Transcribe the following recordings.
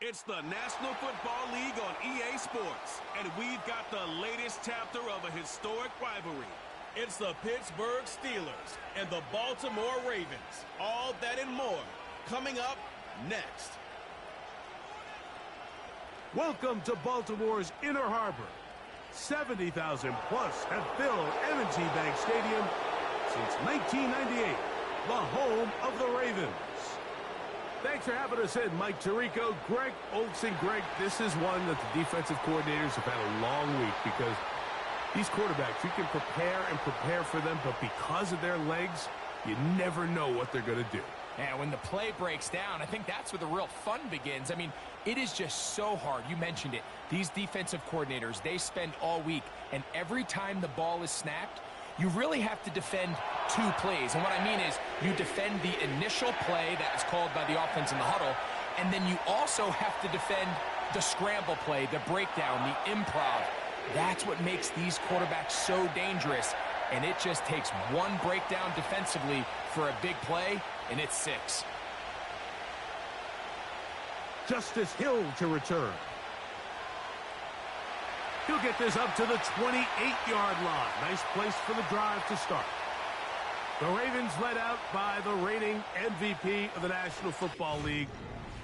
It's the National Football League on EA Sports, and we've got the latest chapter of a historic rivalry. It's the Pittsburgh Steelers and the Baltimore Ravens. All that and more coming up next. Welcome to Baltimore's Inner Harbor. 70,000 plus have filled M&T Bank Stadium since 1998, the home of the Ravens. Thanks for having us in, Mike Tirico, Greg Olson. Greg, this is one that the defensive coordinators have had a long week because these quarterbacks, you can prepare for them, but because of their legs, you never know what they're going to do. And when the play breaks down, I think that's where the real fun begins. I mean, it is just so hard. You mentioned it. These defensive coordinators, they spend all week, and every time the ball is snapped, you really have to defend two plays. And what I mean is you defend the initial play that is called by the offense in the huddle, and then you also have to defend the scramble play, the breakdown, the improv. That's what makes these quarterbacks so dangerous, and it just takes one breakdown defensively for a big play, and it's 6. Justice Hill to return. He'll get this up to the 28-yard line. Nice place for the drive to start. The Ravens led out by the reigning MVP of the National Football League,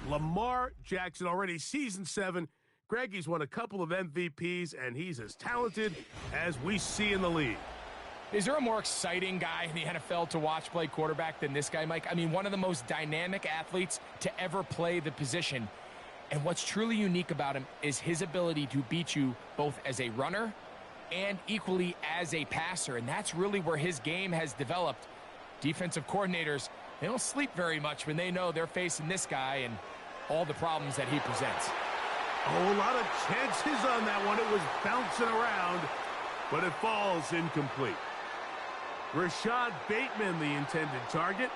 Lamar Jackson, already season 7. Greg, he's won a couple of MVPs, and he's as talented as we see in the league. Is there a more exciting guy in the NFL to watch play quarterback than this guy, Mike? I mean, one of the most dynamic athletes to ever play the position. And what's truly unique about him is his ability to beat you both as a runner and equally as a passer. And that's really where his game has developed. Defensive coordinators, they don't sleep very much when they know they're facing this guy and all the problems that he presents. Oh, a lot of chances on that one. It was bouncing around, but it falls incomplete. Rashad Bateman, the intended target.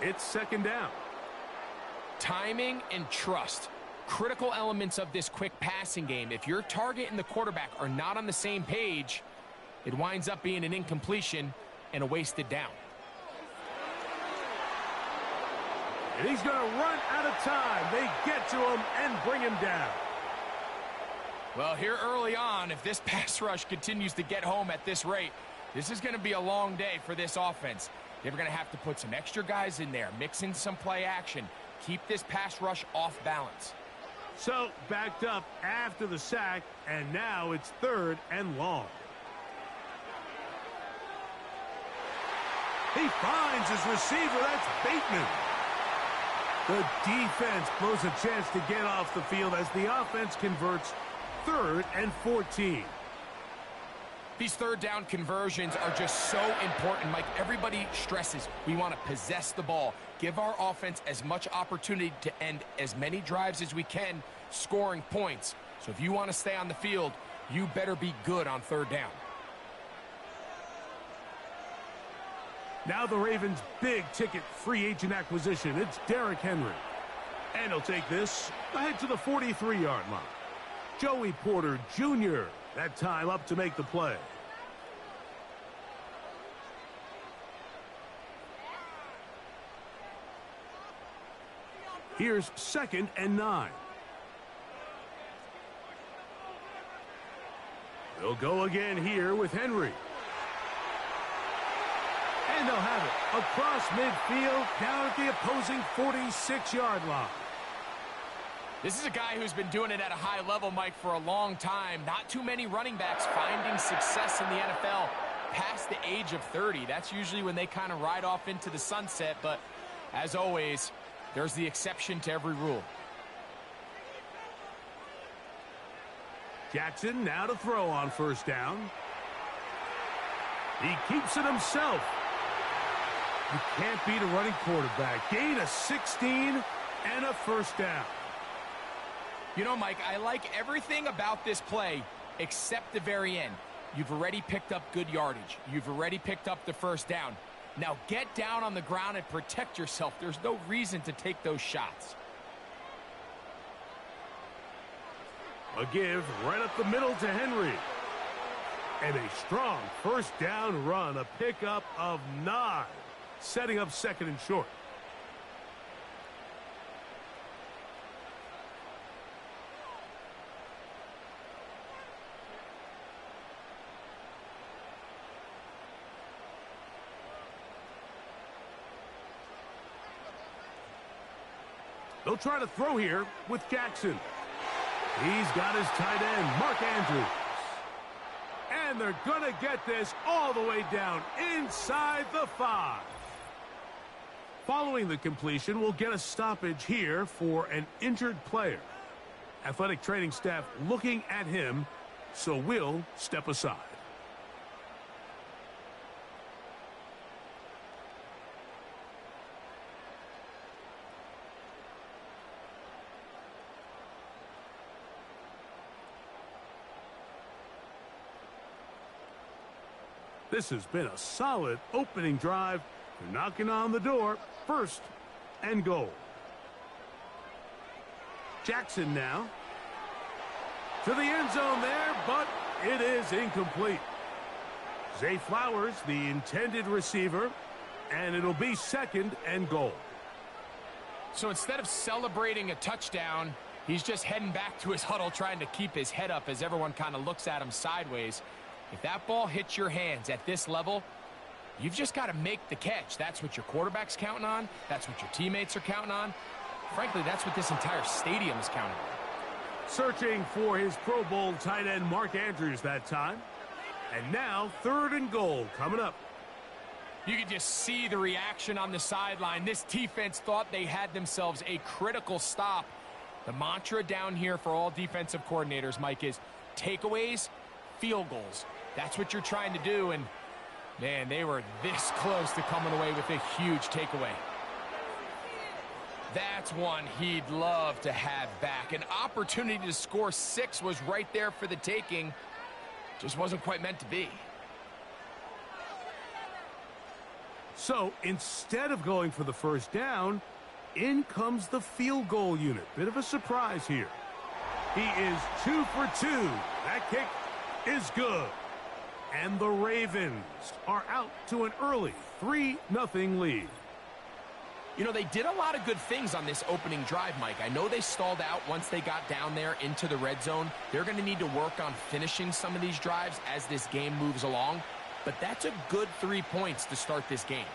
It's second down. Timing and trust. Critical elements of this quick passing game. If your target and the quarterback are not on the same page, it winds up being an incompletion and a wasted down. And he's going to run out of time. They get to him and bring him down. Well, here early on, if this pass rush continues to get home at this rate, this is going to be a long day for this offense. They're going to have to put some extra guys in there, mix in some play action, keep this pass rush off balance. So, backed up after the sack, and now it's 3rd and long. He finds his receiver. That's Bateman. The defense blows a chance to get off the field as the offense converts 3rd and 14. These third down conversions are just so important, Mike. Everybody stresses we want to possess the ball, give our offense as much opportunity to end as many drives as we can, scoring points. So if you want to stay on the field, you better be good on 3rd down. Now the Ravens' big-ticket free agent acquisition. It's Derrick Henry. And he'll take this ahead to the 43-yard line. Joey Porter Jr., that time up to make the play. Here's 2nd and 9. They'll go again here with Henry. And they'll have it across midfield down at the opposing 46-yard line. This is a guy who's been doing it at a high level, Mike, for a long time. Not too many running backs finding success in the NFL past the age of 30. That's usually when they kind of ride off into the sunset, but as always, there's the exception to every rule. Jackson now to throw on 1st down. He keeps it himself. You can't beat a running quarterback. Gain of 16 and a 1st down. You know, Mike, I like everything about this play except the very end. You've already picked up good yardage. You've already picked up the 1st down. Now get down on the ground and protect yourself. There's no reason to take those shots. A give right up the middle to Henry. And a strong 1st down run, a pickup of 9, setting up 2nd and short. They'll try to throw here with Jackson. He's got his tight end, Mark Andrews. And they're going to get this all the way down inside the 5. Following the completion, we'll get a stoppage here for an injured player. Athletic training staff looking at him, so we'll step aside. This has been a solid opening drive. They're knocking on the door. First and goal. Jackson now. To the end zone there, but it is incomplete. Zay Flowers, the intended receiver, and it'll be second and goal. So instead of celebrating a touchdown, he's just heading back to his huddle trying to keep his head up as everyone kind of looks at him sideways. If that ball hits your hands at this level, you've just got to make the catch. That's what your quarterback's counting on. That's what your teammates are counting on. Frankly, that's what this entire stadium is counting on. Searching for his Pro Bowl tight end Mark Andrews that time. And now third and goal coming up. You can just see the reaction on the sideline. This defense thought they had themselves a critical stop. The mantra down here for all defensive coordinators, Mike, is takeaways, field goals. That's what you're trying to do, and man, they were this close to coming away with a huge takeaway. That's one he'd love to have back. An opportunity to score 6 was right there for the taking. Just wasn't quite meant to be. So instead of going for the first down, in comes the field goal unit. Bit of a surprise here. He is 2 for 2. That kick is good. And the Ravens are out to an early 3-0 lead. You know, they did a lot of good things on this opening drive, Mike. I know they stalled out once they got down there into the red zone. They're going to need to work on finishing some of these drives as this game moves along. But that's a good 3 points to start this game.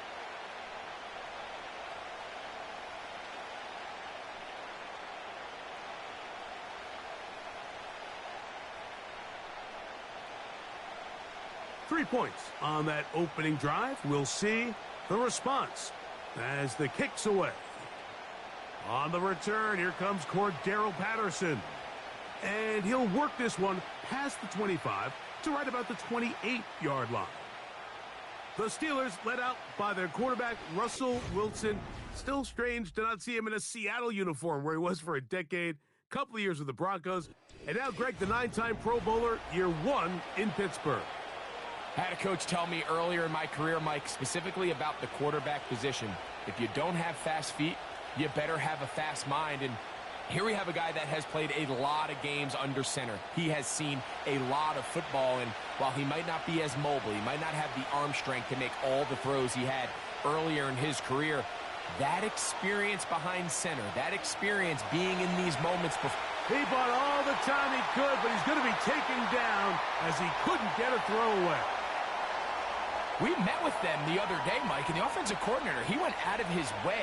Three points on that opening drive. We'll see the response as the kick's away. On the return, here comes Cordero Patterson. And he'll work this one past the 25 to right about the 28-yard line. The Steelers led out by their quarterback, Russell Wilson. Still strange to not see him in a Seattle uniform where he was for a decade, couple of years with the Broncos. And now Greg, the 9-time Pro Bowler, year 1 in Pittsburgh. I had a coach tell me earlier in my career, Mike, specifically about the quarterback position. If you don't have fast feet, you better have a fast mind. And here we have a guy that has played a lot of games under center. He has seen a lot of football, and while he might not be as mobile, he might not have the arm strength to make all the throws he had earlier in his career, that experience behind center, that experience being in these moments before. He bought all the time he could, but he's going to be taken down as he couldn't get a throw away. We met with them the other day, Mike, and the offensive coordinator, he went out of his way.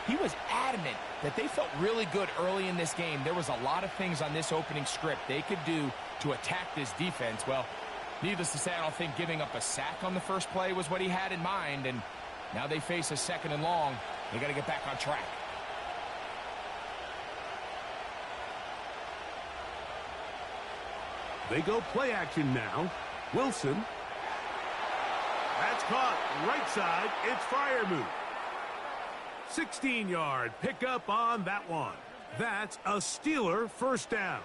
He was adamant that they felt really good early in this game. There was a lot of things on this opening script they could do to attack this defense. Well, needless to say, I don't think giving up a sack on the first play was what he had in mind, and now they face a 2nd and long. They got to get back on track. They go play action now. Wilson. That's caught right side. It's Freiermuth. 16-yard pickup on that one. That's a Steeler first down.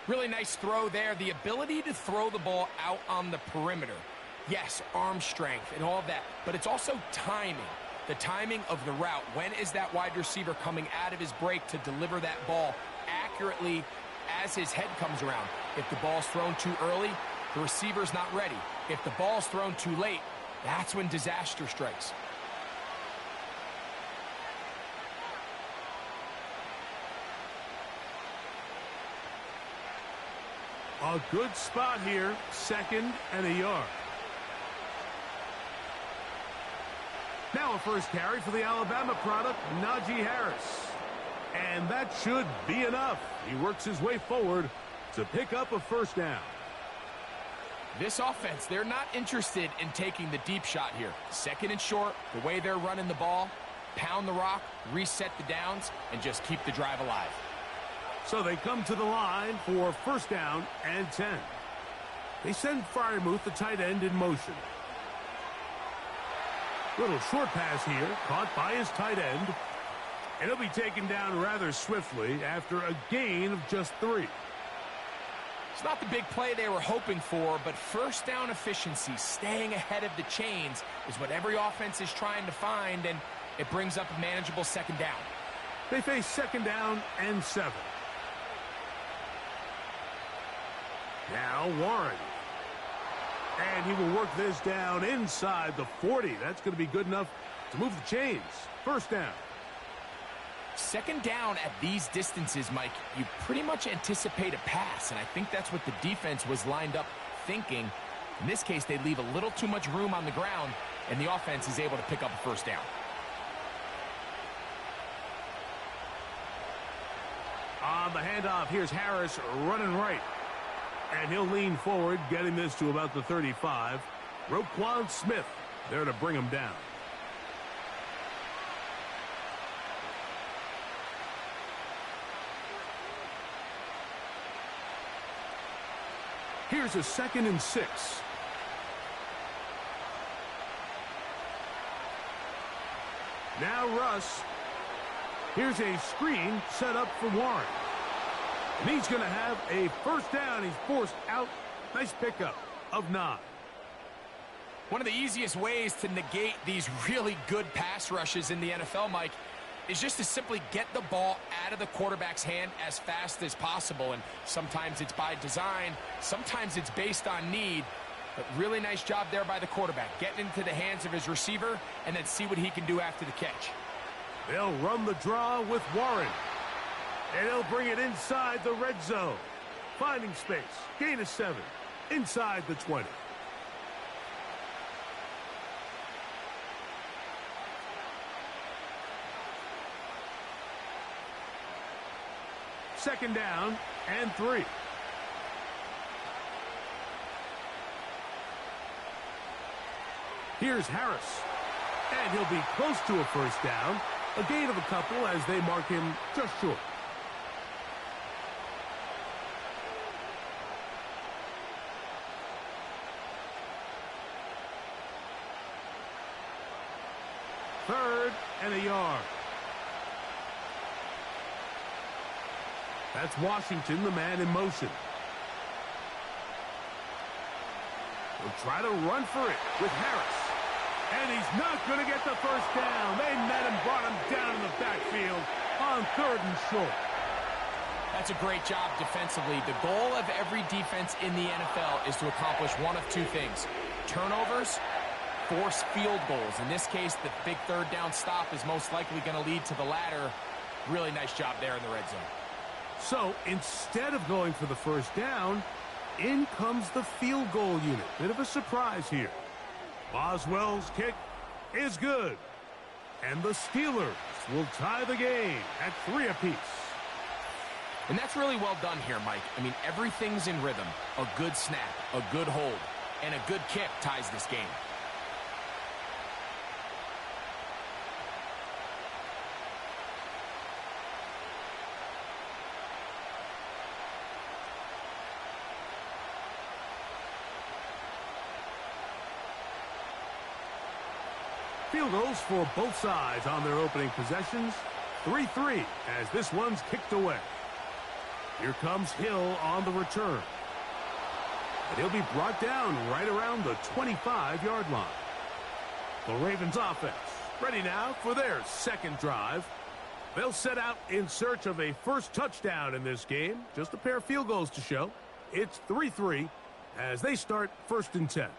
Really nice throw there. The ability to throw the ball out on the perimeter. Yes, arm strength and all that, but it's also timing. The timing of the route. When is that wide receiver coming out of his break to deliver that ball accurately as his head comes around? If the ball's thrown too early, the receiver's not ready. If the ball's thrown too late, that's when disaster strikes. A good spot here, 2nd and a yard. Now a first carry for the Alabama product, Najee Harris. And that should be enough. He works his way forward to pick up a first down. This offense, they're not interested in taking the deep shot here. Second and short, the way they're running the ball, pound the rock, reset the downs, and just keep the drive alive. So they come to the line for first down and 10. They send Freiermuth, the tight end, in motion. Little short pass here, caught by his tight end. And he'll be taken down rather swiftly after a gain of just 3. It's not the big play they were hoping for, but first down efficiency, staying ahead of the chains, is what every offense is trying to find, and it brings up a manageable second down. They face second down and 7. Now Warren. And he will work this down inside the 40. That's going to be good enough to move the chains. First down. Second down at these distances, Mike, you pretty much anticipate a pass, and I think that's what the defense was lined up thinking. In this case, they leave a little too much room on the ground, and the offense is able to pick up a first down. On the handoff, here's Harris running right. And he'll lean forward, getting this to about the 35. Roquan Smith there to bring him down. Here's a 2nd and 6. Now Russ. Here's a screen set up for Warren. And he's going to have a first down. He's forced out. Nice pickup of 9. One of the easiest ways to negate these really good pass rushes in the NFL, Mike, is just to simply get the ball out of the quarterback's hand as fast as possible. And sometimes it's by design, sometimes it's based on need. But really nice job there by the quarterback, getting into the hands of his receiver and then see what he can do after the catch. They'll run the draw with Warren. And he'll bring it inside the red zone. Finding space. Gain of 7. Inside the 20. Second down and 3. Here's Harris. And he'll be close to a first down. A gain of a couple as they mark him just short. Third and a yard. That's Washington, the man in motion. He'll try to run for it with Harris. And he's not going to get the first down. They met him, brought him down in the backfield on 3rd and short. That's a great job defensively. The goal of every defense in the NFL is to accomplish one of 2 things. Turnovers, force field goals. In this case, the big 3rd down stop is most likely going to lead to the latter. Really nice job there in the red zone. So instead of going for the first down, in comes the field goal unit. Bit of a surprise here. Boswell's kick is good. And the Steelers will tie the game at 3 apiece. And that's really well done here, Mike. I mean, everything's in rhythm. A good snap, a good hold, and a good kick ties this game. Field goals for both sides on their opening possessions. 3-3 as this one's kicked away. Here comes Hill on the return. And he'll be brought down right around the 25-yard line. The Ravens offense ready now for their second drive. They'll set out in search of a first touchdown in this game. Just a pair of field goals to show. It's 3-3 as they start 1st and 10.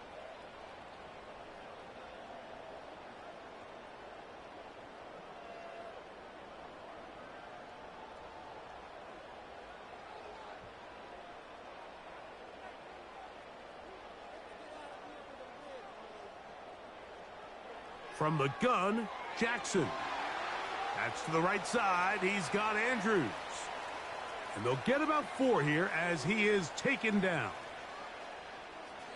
From the gun, Jackson. That's to the right side. He's got Andrews. And they'll get about 4 here as he is taken down.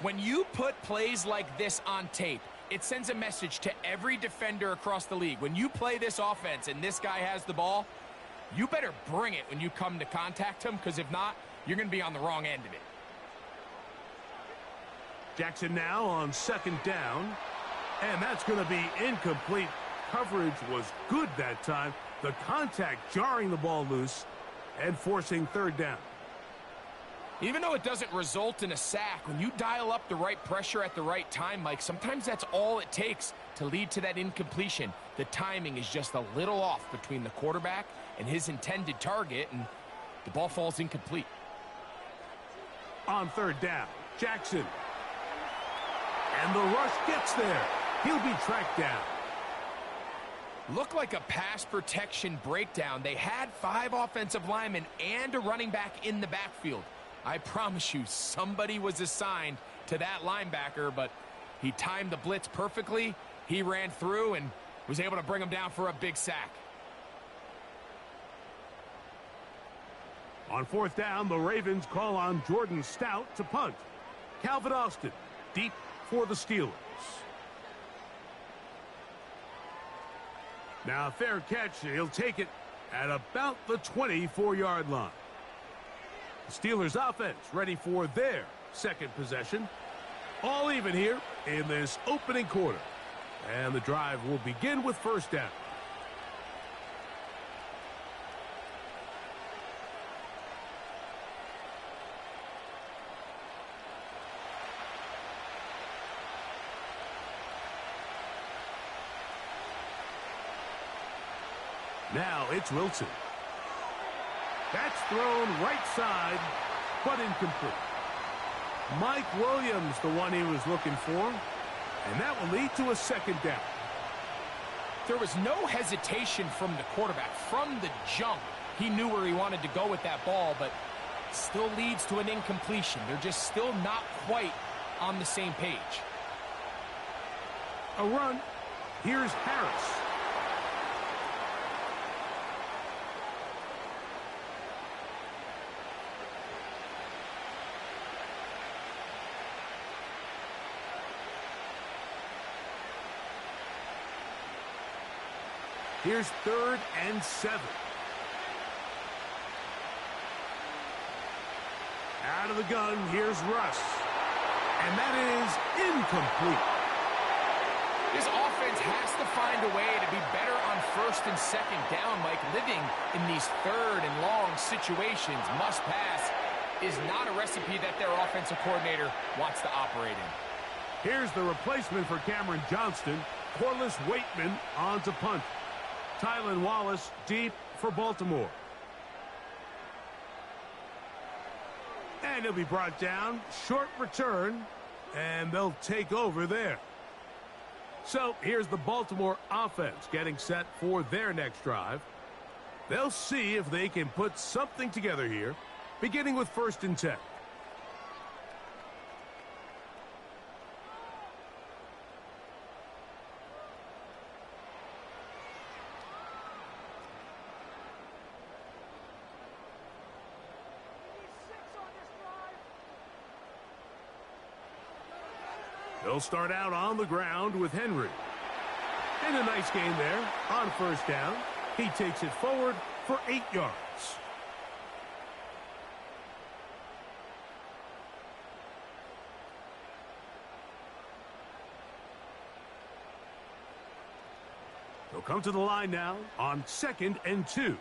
When you put plays like this on tape, it sends a message to every defender across the league. When you play this offense and this guy has the ball, you better bring it when you come to contact him, because if not, you're going to be on the wrong end of it. Jackson now on second down. And that's going to be incomplete. Coverage was good that time. The contact jarring the ball loose and forcing third down. Even though it doesn't result in a sack, when you dial up the right pressure at the right time, Mike, sometimes that's all it takes to lead to that incompletion. The timing is just a little off between the quarterback and his intended target, and the ball falls incomplete. On third down, Jackson. And the rush gets there. He'll be tracked down. Looked like a pass protection breakdown. They had 5 offensive linemen and a running back in the backfield. I promise you, somebody was assigned to that linebacker, but he timed the blitz perfectly. He ran through and was able to bring him down for a big sack. On fourth down, the Ravens call on Jordan Stout to punt. Calvin Austin deep for the Steelers. Now a fair catch. He'll take it at about the 24-yard line. The Steelers offense ready for their second possession. All even here in this opening quarter. And the drive will begin with first down. Now it's Wilson. That's thrown right side, but incomplete. Mike Williams, the one he was looking for, and that will lead to a second down. There was no hesitation from the quarterback. From the jump, he knew where he wanted to go with that ball, but still leads to an incompletion. They're just still not quite on the same page. A run. Here's Harris. Here's 3rd and 7. Out of the gun, here's Russ. And that is incomplete. This offense has to find a way to be better on first and second down, Mike. Living in these third and long situations, must pass, is not a recipe that their offensive coordinator wants to operate in. Here's the replacement for Cameron Johnston. Corliss Waitman on to punt. Tylan Wallace deep for Baltimore. And he'll be brought down. Short return. And they'll take over there. So here's the Baltimore offense getting set for their next drive. They'll see if they can put something together here, beginning with 1st and 10. They'll start out on the ground with Henry. And a nice gain there on first down. He takes it forward for 8 yards. They'll come to the line now on 2nd and 2.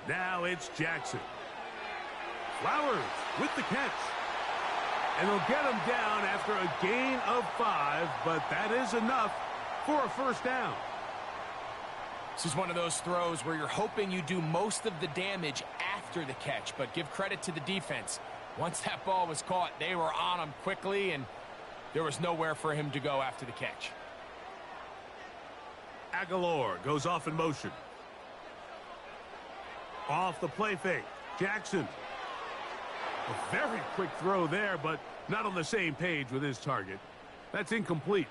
Now it's Jackson. Flowers with the catch. And they'll get him down after a gain of 5, but that is enough for a first down. This is one of those throws where you're hoping you do most of the damage after the catch, but give credit to the defense. Once that ball was caught, they were on him quickly, and there was nowhere for him to go after the catch. Aguilar goes off in motion. Off the play fake. Jackson. A very quick throw there, but not on the same page with his target. That's incomplete.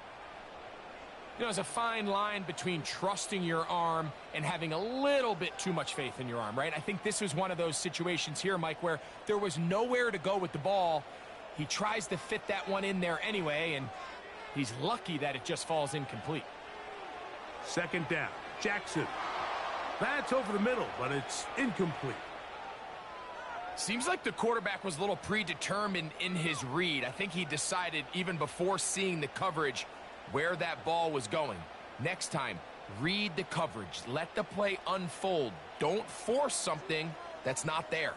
You know, there's a fine line between trusting your arm and having a little bit too much faith in your arm, right? I think this was one of those situations here, Mike, where there was nowhere to go with the ball. He tries to fit that one in there anyway, and he's lucky that it just falls incomplete. Second down, Jackson. That's over the middle, but it's incomplete. Seems like the quarterback was a little predetermined in his read. I think he decided even before seeing the coverage where that ball was going. Next time, read the coverage. Let the play unfold. Don't force something that's not there.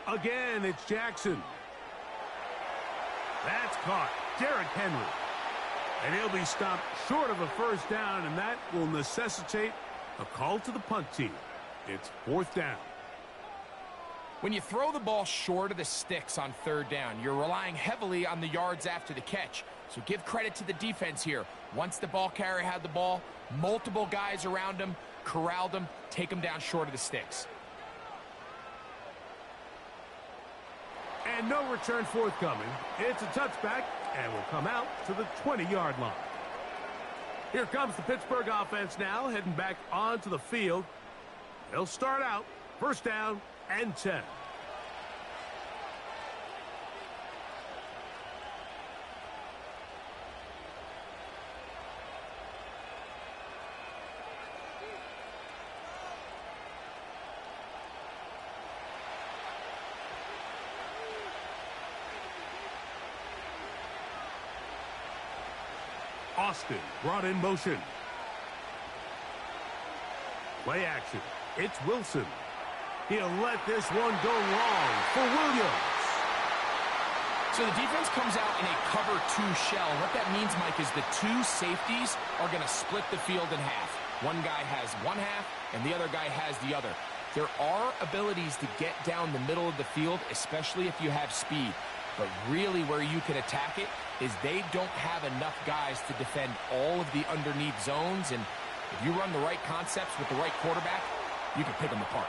Again, it's Jackson. That's caught. Derrick Henry. And he'll be stopped short of a first down, and that will necessitate a call to the punt team. It's fourth down. When you throw the ball short of the sticks on third down, you're relying heavily on the yards after the catch. So give credit to the defense here. Once the ball carrier had the ball, multiple guys around him, corralled him, take him down short of the sticks. And no return forthcoming. It's a touchback, and will come out to the 20-yard line. Here comes the Pittsburgh offense now, heading back onto the field. They'll start out first down and 10. Austin brought in motion. Play action. It's Wilson. He'll let this one go long for Williams. So the defense comes out in a cover 2 shell. What that means, Mike, is the 2 safeties are going to split the field in half. One guy has one half, and the other guy has the other. There are abilities to get down the middle of the field, especially if you have speed. But really where you can attack it is they don't have enough guys to defend all of the underneath zones. And if you run the right concepts with the right quarterback, you can pick them apart.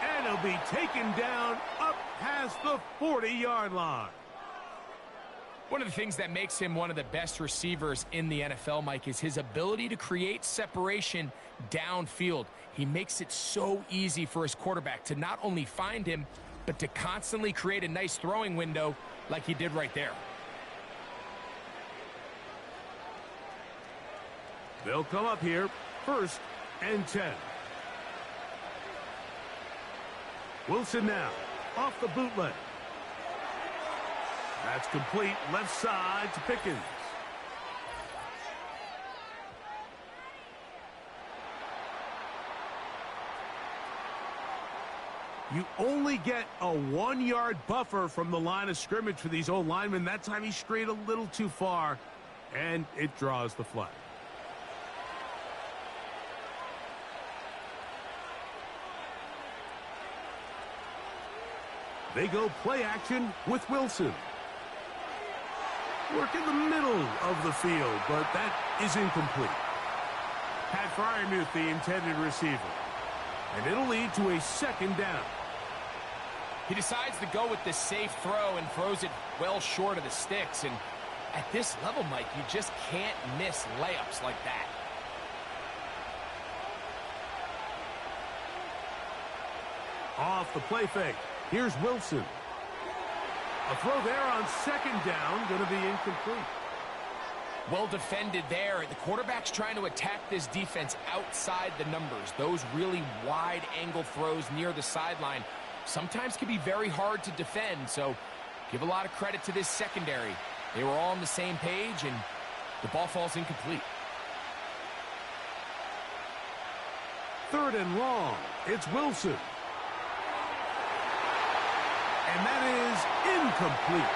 And he'll be taken down up past the 40-yard line. One of the things that makes him one of the best receivers in the NFL, Mike, is his ability to create separation downfield. He makes it so easy for his quarterback to not only find him, but to constantly create a nice throwing window like he did right there. They'll come up here first and 10. Wilson now off the bootleg. That's complete left side to Pickens. You only get a 1-yard buffer from the line of scrimmage for these old linemen. That time he strayed a little too far, and it draws the flag. They go play action with Wilson. Work in the middle of the field, but that is incomplete. Pat Fryermuth, the intended receiver. And it'll lead to a second down. He decides to go with the safe throw and throws it well short of the sticks. And at this level, Mike, you just can't miss layups like that. Off the play fake. Here's Wilson. A throw there on second down, going to be incomplete. Well defended there. The quarterback's trying to attack this defense outside the numbers. Those really wide angle throws near the sideline sometimes can be very hard to defend. So give a lot of credit to this secondary. They were all on the same page, and the ball falls incomplete. Third and long. It's Wilson. And that is incomplete.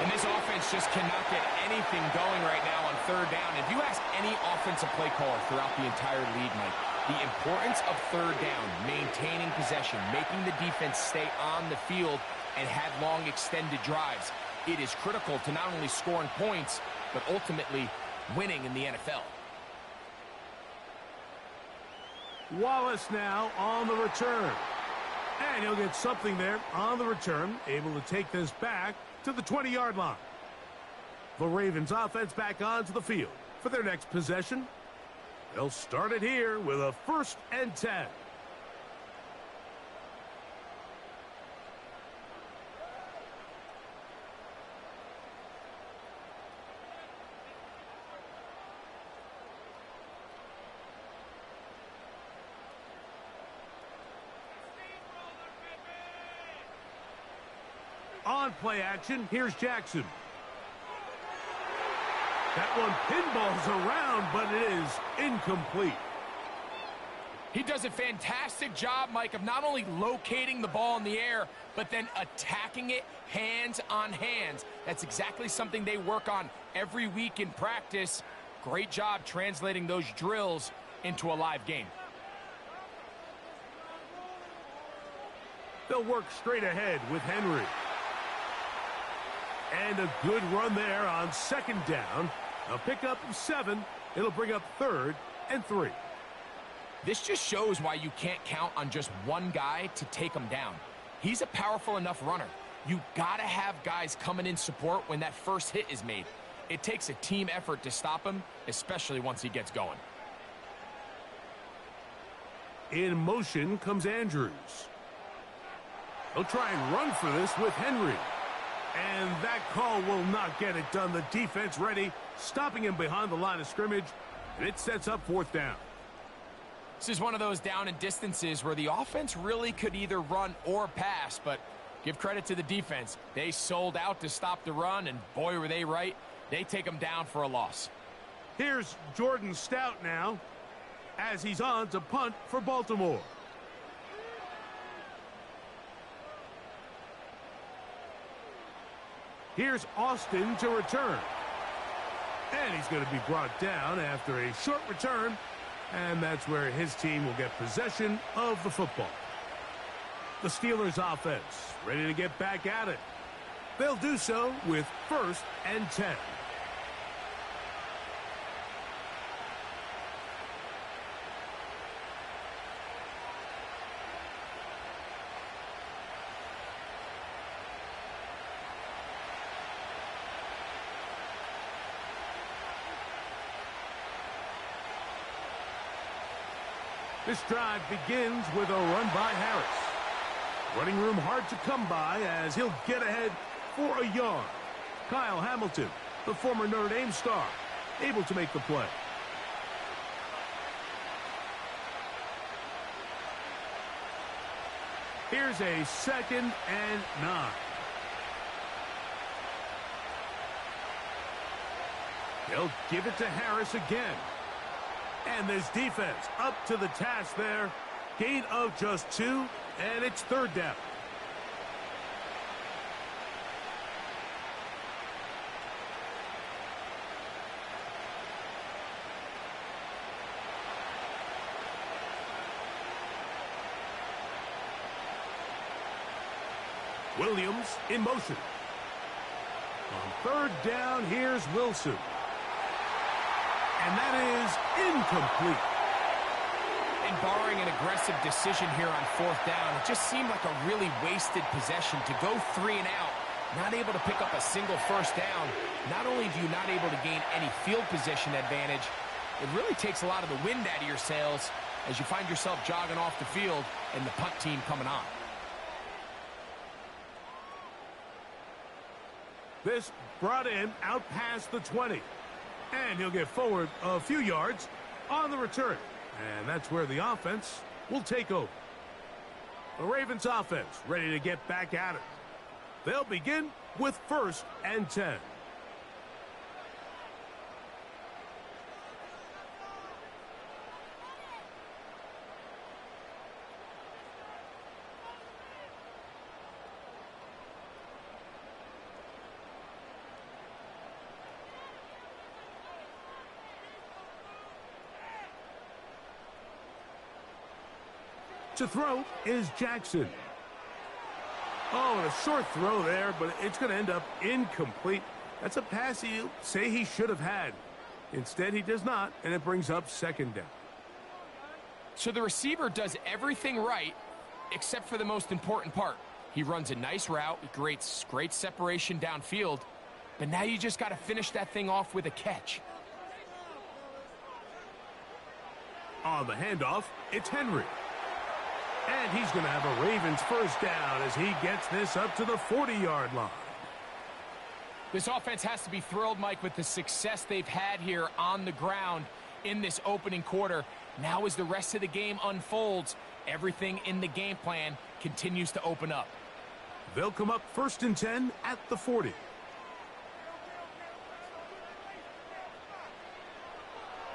And this offense just cannot get anything going right now on third down. If you ask any offensive play caller throughout the entire league, Mike, the importance of third down, maintaining possession, making the defense stay on the field and have long extended drives, it is critical to not only scoring points, but ultimately winning in the NFL. Wallace now on the return. And he'll get something there on the return, able to take this back to the 20-yard line. The Ravens offense back onto the field for their next possession. They'll start it here with a 1st and 10. On play action, here's Jackson. That one pinballs around, but it is incomplete. He does a fantastic job, Mike, of not only locating the ball in the air, but then attacking it hands on hands. That's exactly something they work on every week in practice. Great job translating those drills into a live game. They'll work straight ahead with Henry. And a good run there on 2nd down. A pickup of 7. It'll bring up 3rd and 3. This just shows why you can't count on just one guy to take him down. He's a powerful enough runner. You gotta have guys coming in support when that first hit is made. It takes a team effort to stop him, especially once he gets going. In motion comes Andrews. They'll try and run for this with Henry. And that call will not get it done. The defense ready, stopping him behind the line of scrimmage, and it sets up 4th down. This is one of those down and distances where the offense really could either run or pass, but give credit to the defense. They sold out to stop the run, and boy, were they right. They take him down for a loss. Here's Jordan Stout now, as he's on to punt for Baltimore. Here's Austin to return. And he's going to be brought down after a short return. And that's where his team will get possession of the football. The Steelers offense ready to get back at it. They'll do so with 1st and 10. This drive begins with a run by Harris. Running room hard to come by as he'll get ahead for a yard. Kyle Hamilton, the former Notre Dame star, able to make the play. Here's a 2nd and 9. They'll give it to Harris again. And this defense up to the task there. Gain of just 2, and it's 3rd down. Williams in motion. On 3rd down, here's Wilson. And that is incomplete. And barring an aggressive decision here on 4th down, it just seemed like a really wasted possession to go 3 and out, not able to pick up a single 1st down. Not only do you not able to gain any field position advantage, it really takes a lot of the wind out of your sails as you find yourself jogging off the field and the punt team coming on. This brought in out past the 20. And he'll get forward a few yards on the return. And that's where the offense will take over. The Ravens offense ready to get back at it. They'll begin with 1st and 10. To throw is Jackson. Oh, and a short throw there, but it's going to end up incomplete. That's a pass he'll say he should have had. Instead, he does not, and it brings up 2nd down. So the receiver does everything right, except for the most important part. He runs a nice route, great separation downfield, but now you just got to finish that thing off with a catch. On the handoff, it's Henry. And he's going to have a Ravens first down as he gets this up to the 40-yard line. This offense has to be thrilled, Mike, with the success they've had here on the ground in this opening quarter. Now as the rest of the game unfolds, everything in the game plan continues to open up. They'll come up 1st and 10 at the 40.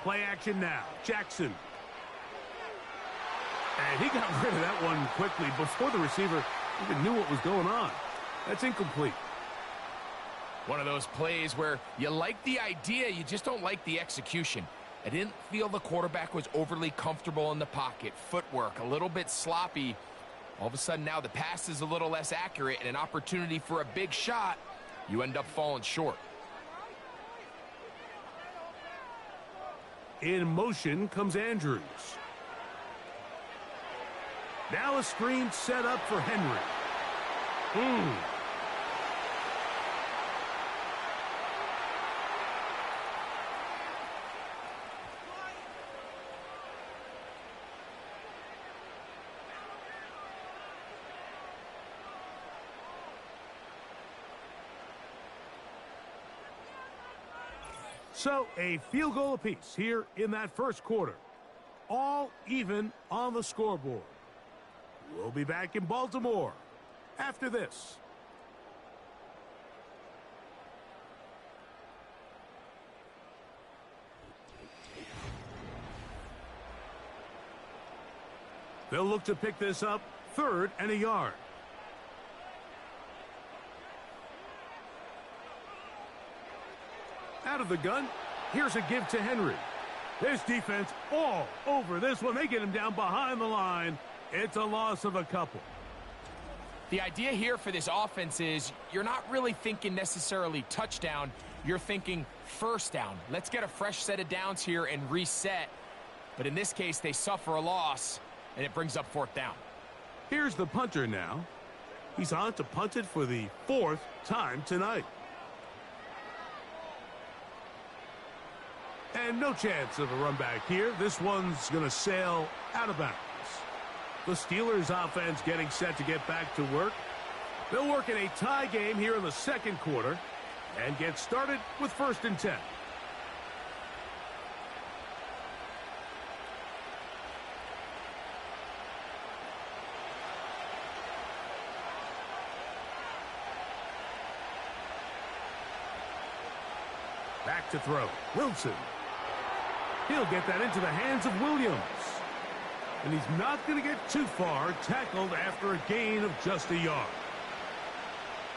Play action now. Jackson. And he got rid of that one quickly before the receiver even knew what was going on. That's incomplete. One of those plays where you like the idea, you just don't like the execution. I didn't feel the quarterback was overly comfortable in the pocket. Footwork, a little bit sloppy. All of a sudden now the pass is a little less accurate and an opportunity for a big shot. You end up falling short. In motion comes Andrews. Now a screen set up for Henry. So a field goal apiece here in that first quarter. All even on the scoreboard. We'll be back in Baltimore after this. They'll look to pick this up 3rd and a yard. Out of the gun, here's a give to Henry. This defense all over this one. They get him down behind the line. It's a loss of a couple. The idea here for this offense is you're not really thinking necessarily touchdown. You're thinking first down. Let's get a fresh set of downs here and reset. But in this case, they suffer a loss, and it brings up 4th down. Here's the punter now. He's on to punt it for the 4th time tonight. And no chance of a run back here. This one's going to sail out of bounds. The Steelers offense getting set to get back to work. They'll work in a tie game here in the second quarter and get started with 1st and 10. Back to throw. Wilson. He'll get that into the hands of Williams. And he's not going to get too far, tackled after a gain of just a yard.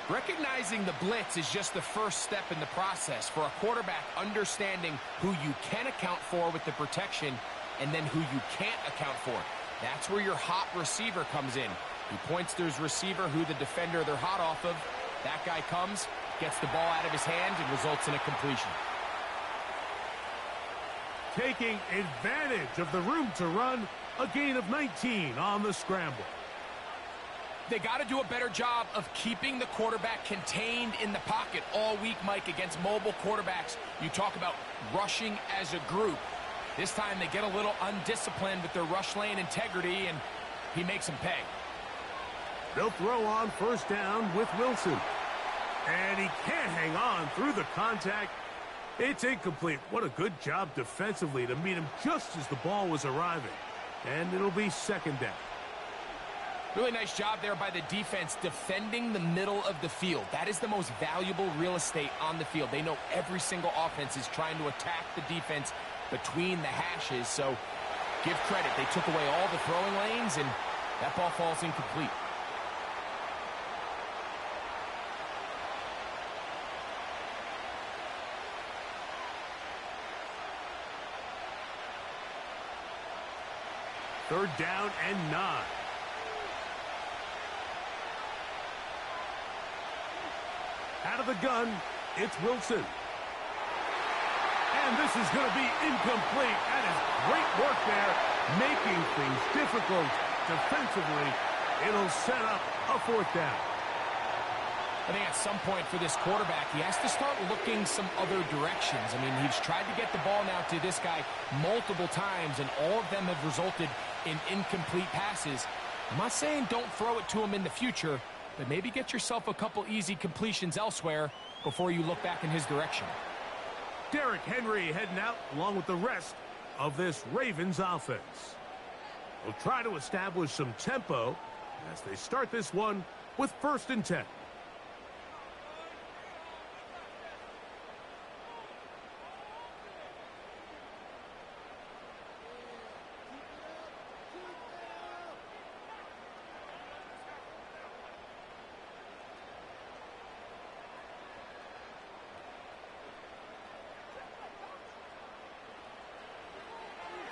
Recognizing the blitz is just the first step in the process for a quarterback understanding who you can account for with the protection and then who you can't account for. That's where your hot receiver comes in. He points to his receiver who the defender they're hot off of. That guy comes, gets the ball out of his hand, and results in a completion. Taking advantage of the room to run, a gain of 19 on the scramble. They got to do a better job of keeping the quarterback contained in the pocket all week, Mike, against mobile quarterbacks. You talk about rushing as a group. This time they get a little undisciplined with their rush lane integrity, and he makes them pay. They'll throw on 1st down with Wilson. And he can't hang on through the contact. It's incomplete. What a good job defensively to meet him just as the ball was arriving. And it'll be 2nd down. Really nice job there by the defense defending the middle of the field. That is the most valuable real estate on the field. They know every single offense is trying to attack the defense between the hashes. So give credit. They took away all the throwing lanes, and that ball falls incomplete. Third down and 9. Out of the gun, it's Wilson. And this is going to be incomplete. That is great work there, making things difficult defensively. It'll set up a fourth down. I think at some point for this quarterback, he has to start looking some other directions. I mean, he's tried to get the ball now to this guy multiple times, and all of them have resulted in incomplete passes. I'm not saying don't throw it to him in the future, but maybe get yourself a couple easy completions elsewhere before you look back in his direction. Derrick Henry heading out along with the rest of this Ravens offense. They'll try to establish some tempo as they start this one with 1st and 10.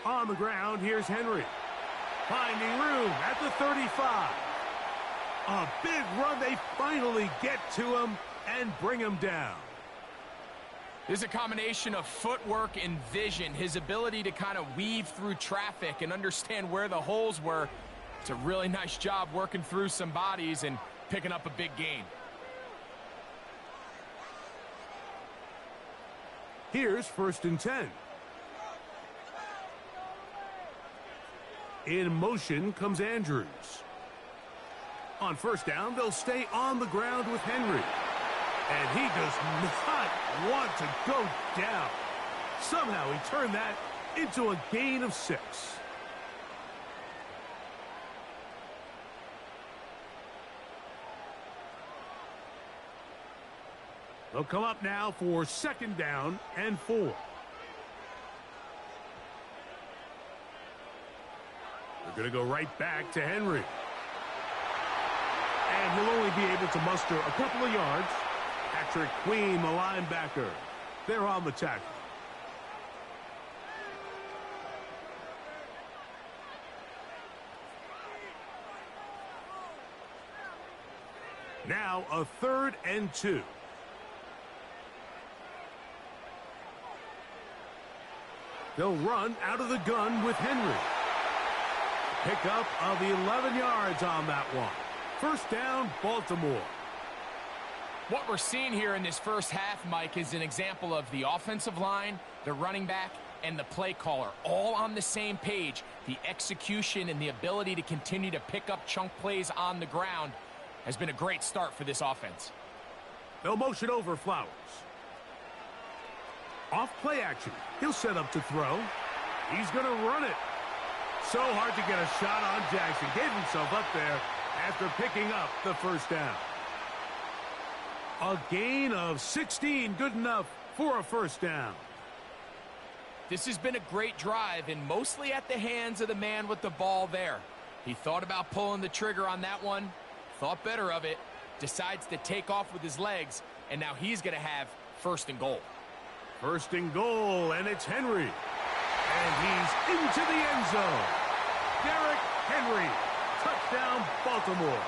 On the ground, here's Henry. Finding room at the 35. A big run. They finally get to him and bring him down. There's a combination of footwork and vision, his ability to kind of weave through traffic and understand where the holes were. It's a really nice job working through some bodies and picking up a big gain. Here's 1st and 10. In motion comes Andrews. On 1st down, they'll stay on the ground with Henry. And he does not want to go down. Somehow he turned that into a gain of 6. They'll come up now for 2nd down and 4. They're going to go right back to Henry. And he'll only be able to muster a couple of yards. Patrick Queen, the linebacker. They're on the tackle. Now a 3rd and 2. They'll run out of the gun with Henry. Pickup of 11 yards on that one. 1st down, Baltimore. What we're seeing here in this first half, Mike, is an example of the offensive line, the running back, and the play caller all on the same page. The execution and the ability to continue to pick up chunk plays on the ground has been a great start for this offense. They'll motion over Flowers. Off play action. He'll set up to throw. He's going to run it. So hard to get a shot on Jackson. Gave himself up there after picking up the 1st down. A gain of 16, good enough for a 1st down. This has been a great drive, and mostly at the hands of the man with the ball there. He thought about pulling the trigger on that one, thought better of it, decides to take off with his legs, and now he's going to have 1st and goal. 1st and goal, and it's Henry. And he's into the end zone. Derrick Henry, touchdown Baltimore.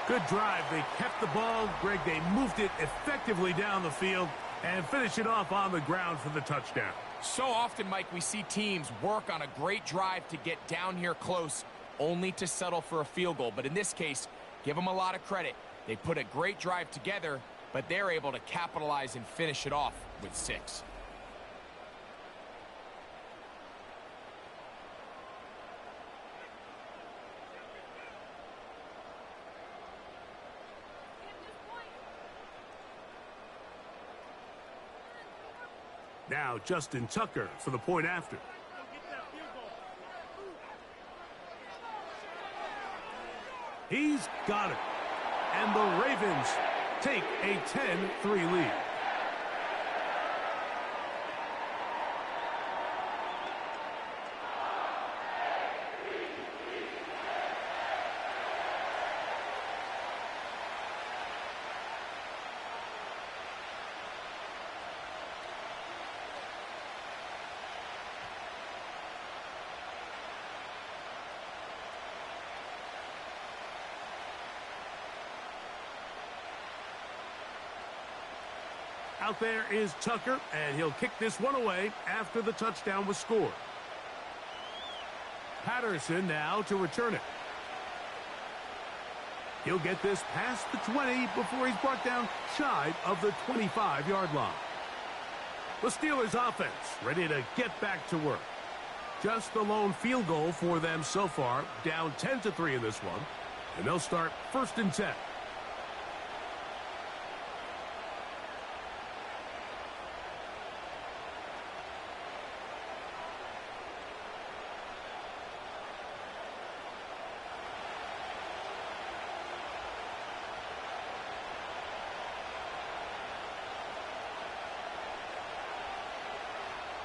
Good drive. They kept the ball. Greg, they moved it effectively down the field and finish it off on the ground for the touchdown. So often, Mike, we see teams work on a great drive to get down here close, only to settle for a field goal. But in this case, give them a lot of credit. They put a great drive together, but they're able to capitalize and finish it off with 6. Now Justin Tucker for the point after. He's got it. And the Ravens take a 10-3 lead. Out there is Tucker, and he'll kick this one away after the touchdown was scored. Patterson now to return it. He'll get this past the 20 before he's brought down shy of the 25-yard line. The Steelers offense ready to get back to work. Just the lone field goal for them so far, down 10-3 in this one. And they'll start 1st and 10.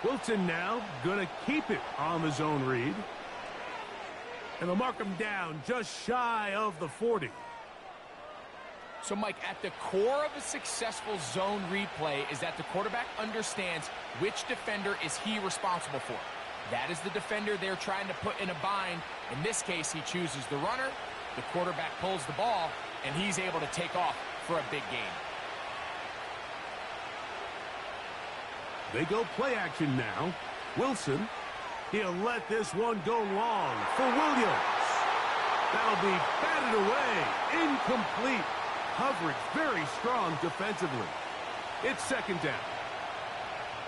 Wilson now going to keep it on the zone read. And they'll mark him down just shy of the 40. So, Mike, at the core of a successful zone read play is that the quarterback understands which defender is he responsible for. That is the defender they're trying to put in a bind. In this case, he chooses the runner. The quarterback pulls the ball, and he's able to take off for a big gain. They go play action now. Wilson, he'll let this one go long for Williams. That'll be batted away. Incomplete. Coverage very strong defensively. It's 2nd down.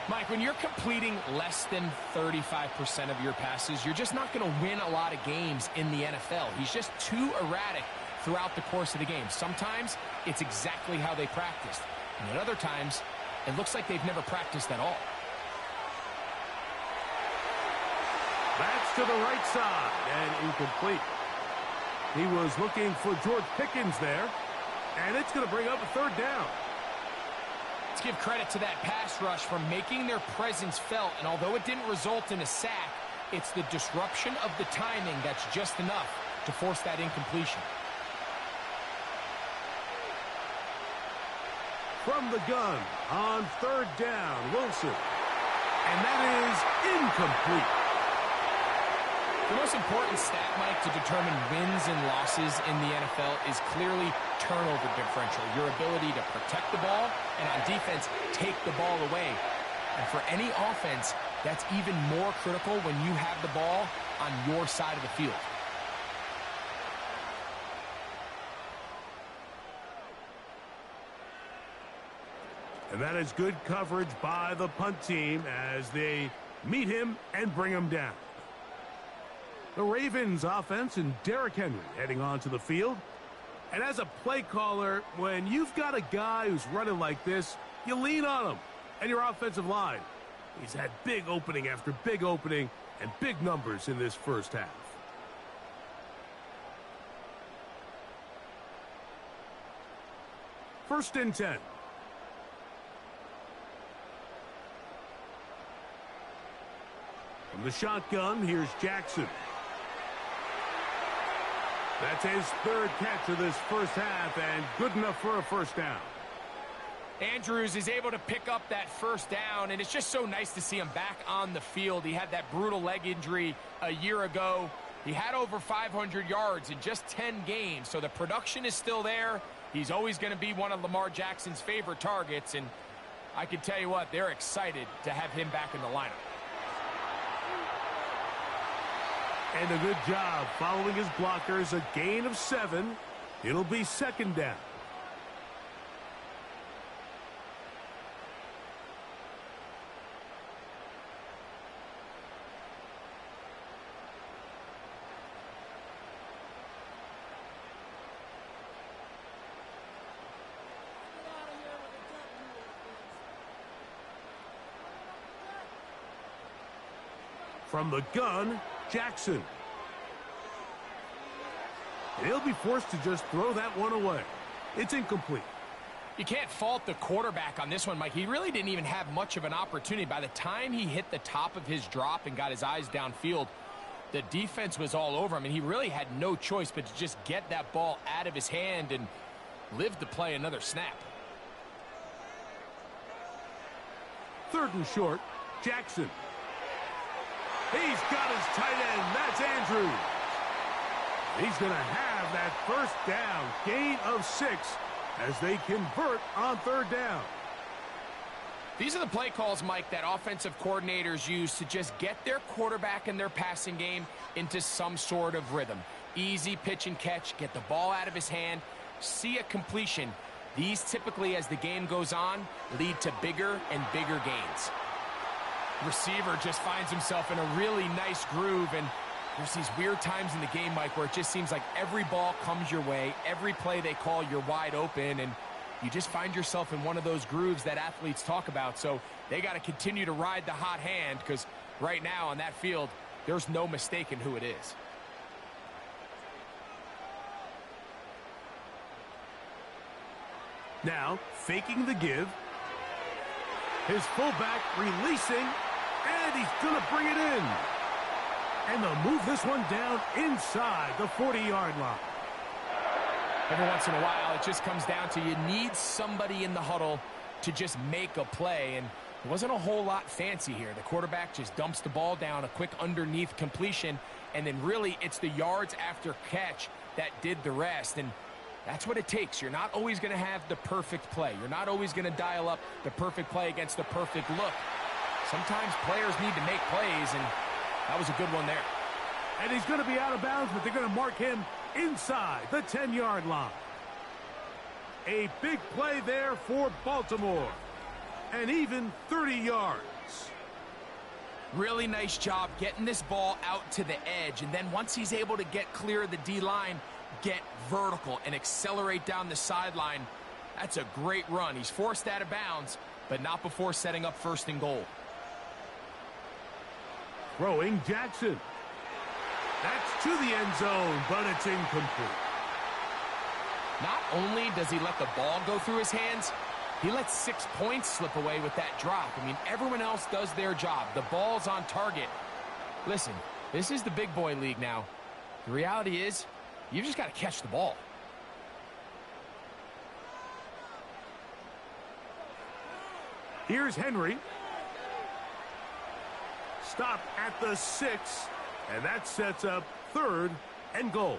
Mike, when you're completing less than 35% of your passes, you're just not going to win a lot of games in the NFL. He's just too erratic throughout the course of the game. Sometimes it's exactly how they practiced. And at other times, it looks like they've never practiced at all. That's to the right side and incomplete. He was looking for George Pickens there, and it's going to bring up a 3rd down. Let's give credit to that pass rush for making their presence felt, and although it didn't result in a sack, it's the disruption of the timing that's just enough to force that incompletion. From the gun on 3rd down, Wilson. And that is incomplete. The most important stat, Mike, to determine wins and losses in the NFL is clearly turnover differential, your ability to protect the ball and on defense take the ball away. And for any offense, that's even more critical when you have the ball on your side of the field. And that is good coverage by the punt team as they meet him and bring him down. The Ravens offense and Derrick Henry heading onto the field. And as a play caller, when you've got a guy who's running like this, you lean on him and your offensive line. He's had big opening after big opening and big numbers in this first half. First and 10. From the shotgun, here's Jackson. That's his 3rd catch of this first half, and good enough for a 1st down. Andrews is able to pick up that 1st down, and it's just so nice to see him back on the field. He had that brutal leg injury a year ago. He had over 500 yards in just 10 games, so the production is still there. He's always going to be one of Lamar Jackson's favorite targets, and I can tell you what, they're excited to have him back in the lineup. And a good job following his blockers, a gain of 7. It'll be 2nd down. From the gun, Jackson. And he'll be forced to just throw that one away. It's incomplete. You can't fault the quarterback on this one, Mike. He really didn't even have much of an opportunity. By the time he hit the top of his drop and got his eyes downfield, the defense was all over him, and he really had no choice but to just get that ball out of his hand and live to play another snap. 3rd and short, Jackson. He's got his tight end. That's Andrews. He's going to have that 1st down, gain of 6 as they convert on 3rd down. These are the play calls, Mike, that offensive coordinators use to just get their quarterback and their passing game into some sort of rhythm. Easy pitch and catch, get the ball out of his hand, see a completion. These typically, as the game goes on, lead to bigger and bigger gains. Receiver just finds himself in a really nice groove, and there's these weird times in the game, Mike, where it just seems like every ball comes your way, every play they call, you're wide open, and you just find yourself in one of those grooves that athletes talk about. So they got to continue to ride the hot hand, because right now on that field, there's no mistaking who it is. Now, faking the give. His fullback releasing, and he's going to bring it in. And they'll move this one down inside the 40-yard line. Every once in a while, it just comes down to you need somebody in the huddle to just make a play, and it wasn't a whole lot fancy here. The quarterback just dumps the ball down, a quick underneath completion, and then really it's the yards after catch that did the rest, and that's what it takes. You're not always going to have the perfect play. You're not always going to dial up the perfect play against the perfect look. Sometimes players need to make plays, and that was a good one there. And he's going to be out of bounds, but they're going to mark him inside the 10-yard line. A big play there for Baltimore. And even 30 yards. Really nice job getting this ball out to the edge, and then once he's able to get clear of the D-line, get vertical and accelerate down the sideline. That's a great run. He's forced out of bounds, but not before setting up 1st and goal. Throwing Jackson. That's to the end zone, but it's incomplete. Not only does he let the ball go through his hands, he lets 6 points slip away with that drop. I mean, everyone else does their job. The ball's on target. Listen, this is the big boy league now. The reality is, you've just got to catch the ball. Here's Henry. Stop at the 6, and that sets up 3rd and goal.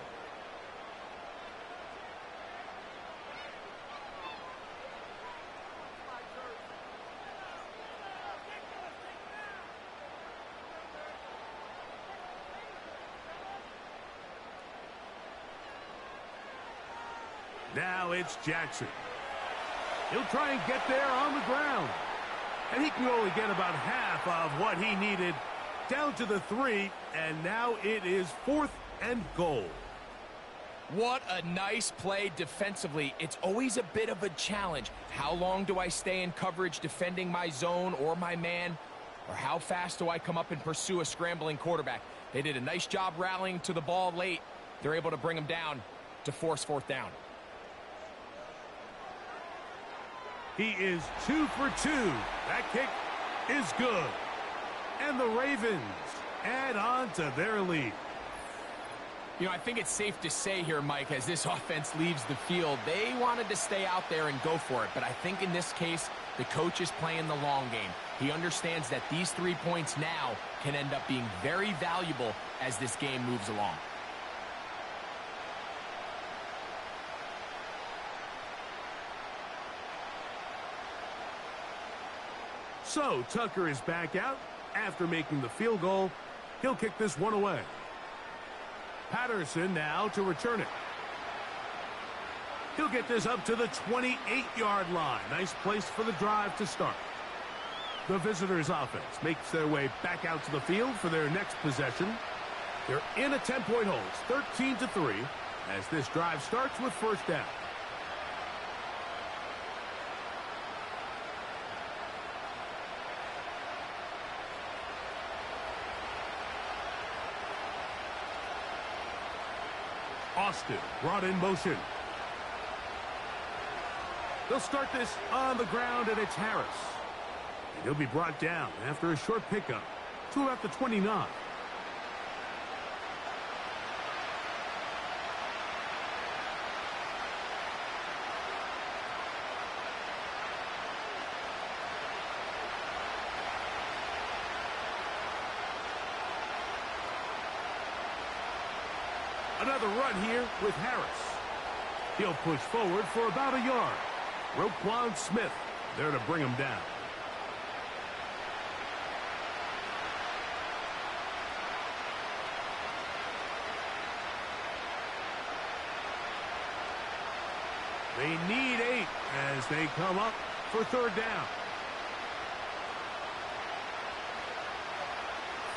Now it's Jackson. He'll try and get there on the ground. And he can only get about half of what he needed. Down to the 3, and now it is 4th and goal. What a nice play defensively. It's always a bit of a challenge. How long do I stay in coverage defending my zone or my man? Or how fast do I come up and pursue a scrambling quarterback? They did a nice job rallying to the ball late. They're able to bring him down to force 4th down. He is 2 for 2. That kick is good. And the Ravens add on to their lead. You know, I think it's safe to say here, Mike, as this offense leaves the field, they wanted to stay out there and go for it. But I think in this case, the coach is playing the long game. He understands that these 3 points now can end up being very valuable as this game moves along. So Tucker is back out after making the field goal. He'll kick this one away. Patterson now to return it. He'll get this up to the 28-yard line. Nice place for the drive to start. The visitors' offense makes their way back out to the field for their next possession. They're in a 10-point hole. It's 13-3 as this drive starts with 1st down. Austin brought in motion. They'll start this on the ground, and it's Harris. And he'll be brought down after a short pickup to about the 29. Another run here with Harris. He'll push forward for about a yard. Roquan Smith there to bring him down. They need 8 as they come up for third down.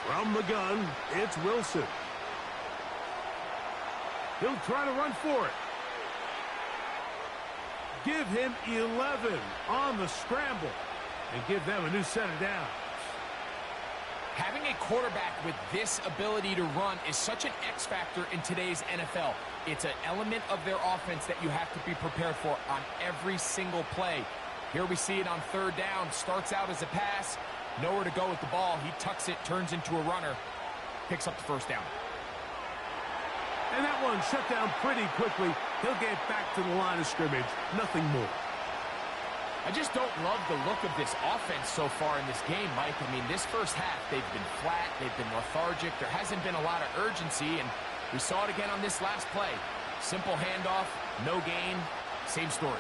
From the gun, it's Wilson. He'll try to run for it. Give him 11 on the scramble and give them a new set of downs. Having a quarterback with this ability to run is such an X factor in today's NFL. It's an element of their offense that you have to be prepared for on every single play. Here we see it on third down. Starts out as a pass. Nowhere to go with the ball. He tucks it, turns into a runner. Picks up the first down. And that one shut down pretty quickly. He'll get back to the line of scrimmage. Nothing more. I just don't love the look of this offense so far in this game, Mike. I mean, this first half, they've been flat, they've been lethargic. There hasn't been a lot of urgency, and we saw it again on this last play. Simple handoff, no gain, same story.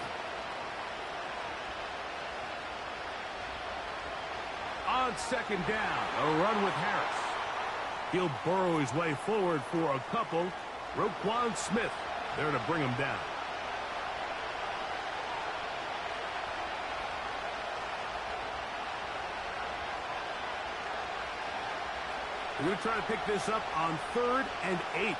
On second down, a run with Harris. He'll burrow his way forward for a couple. Roquan Smith there to bring him down. We're going to try to pick this up on 3rd and 8.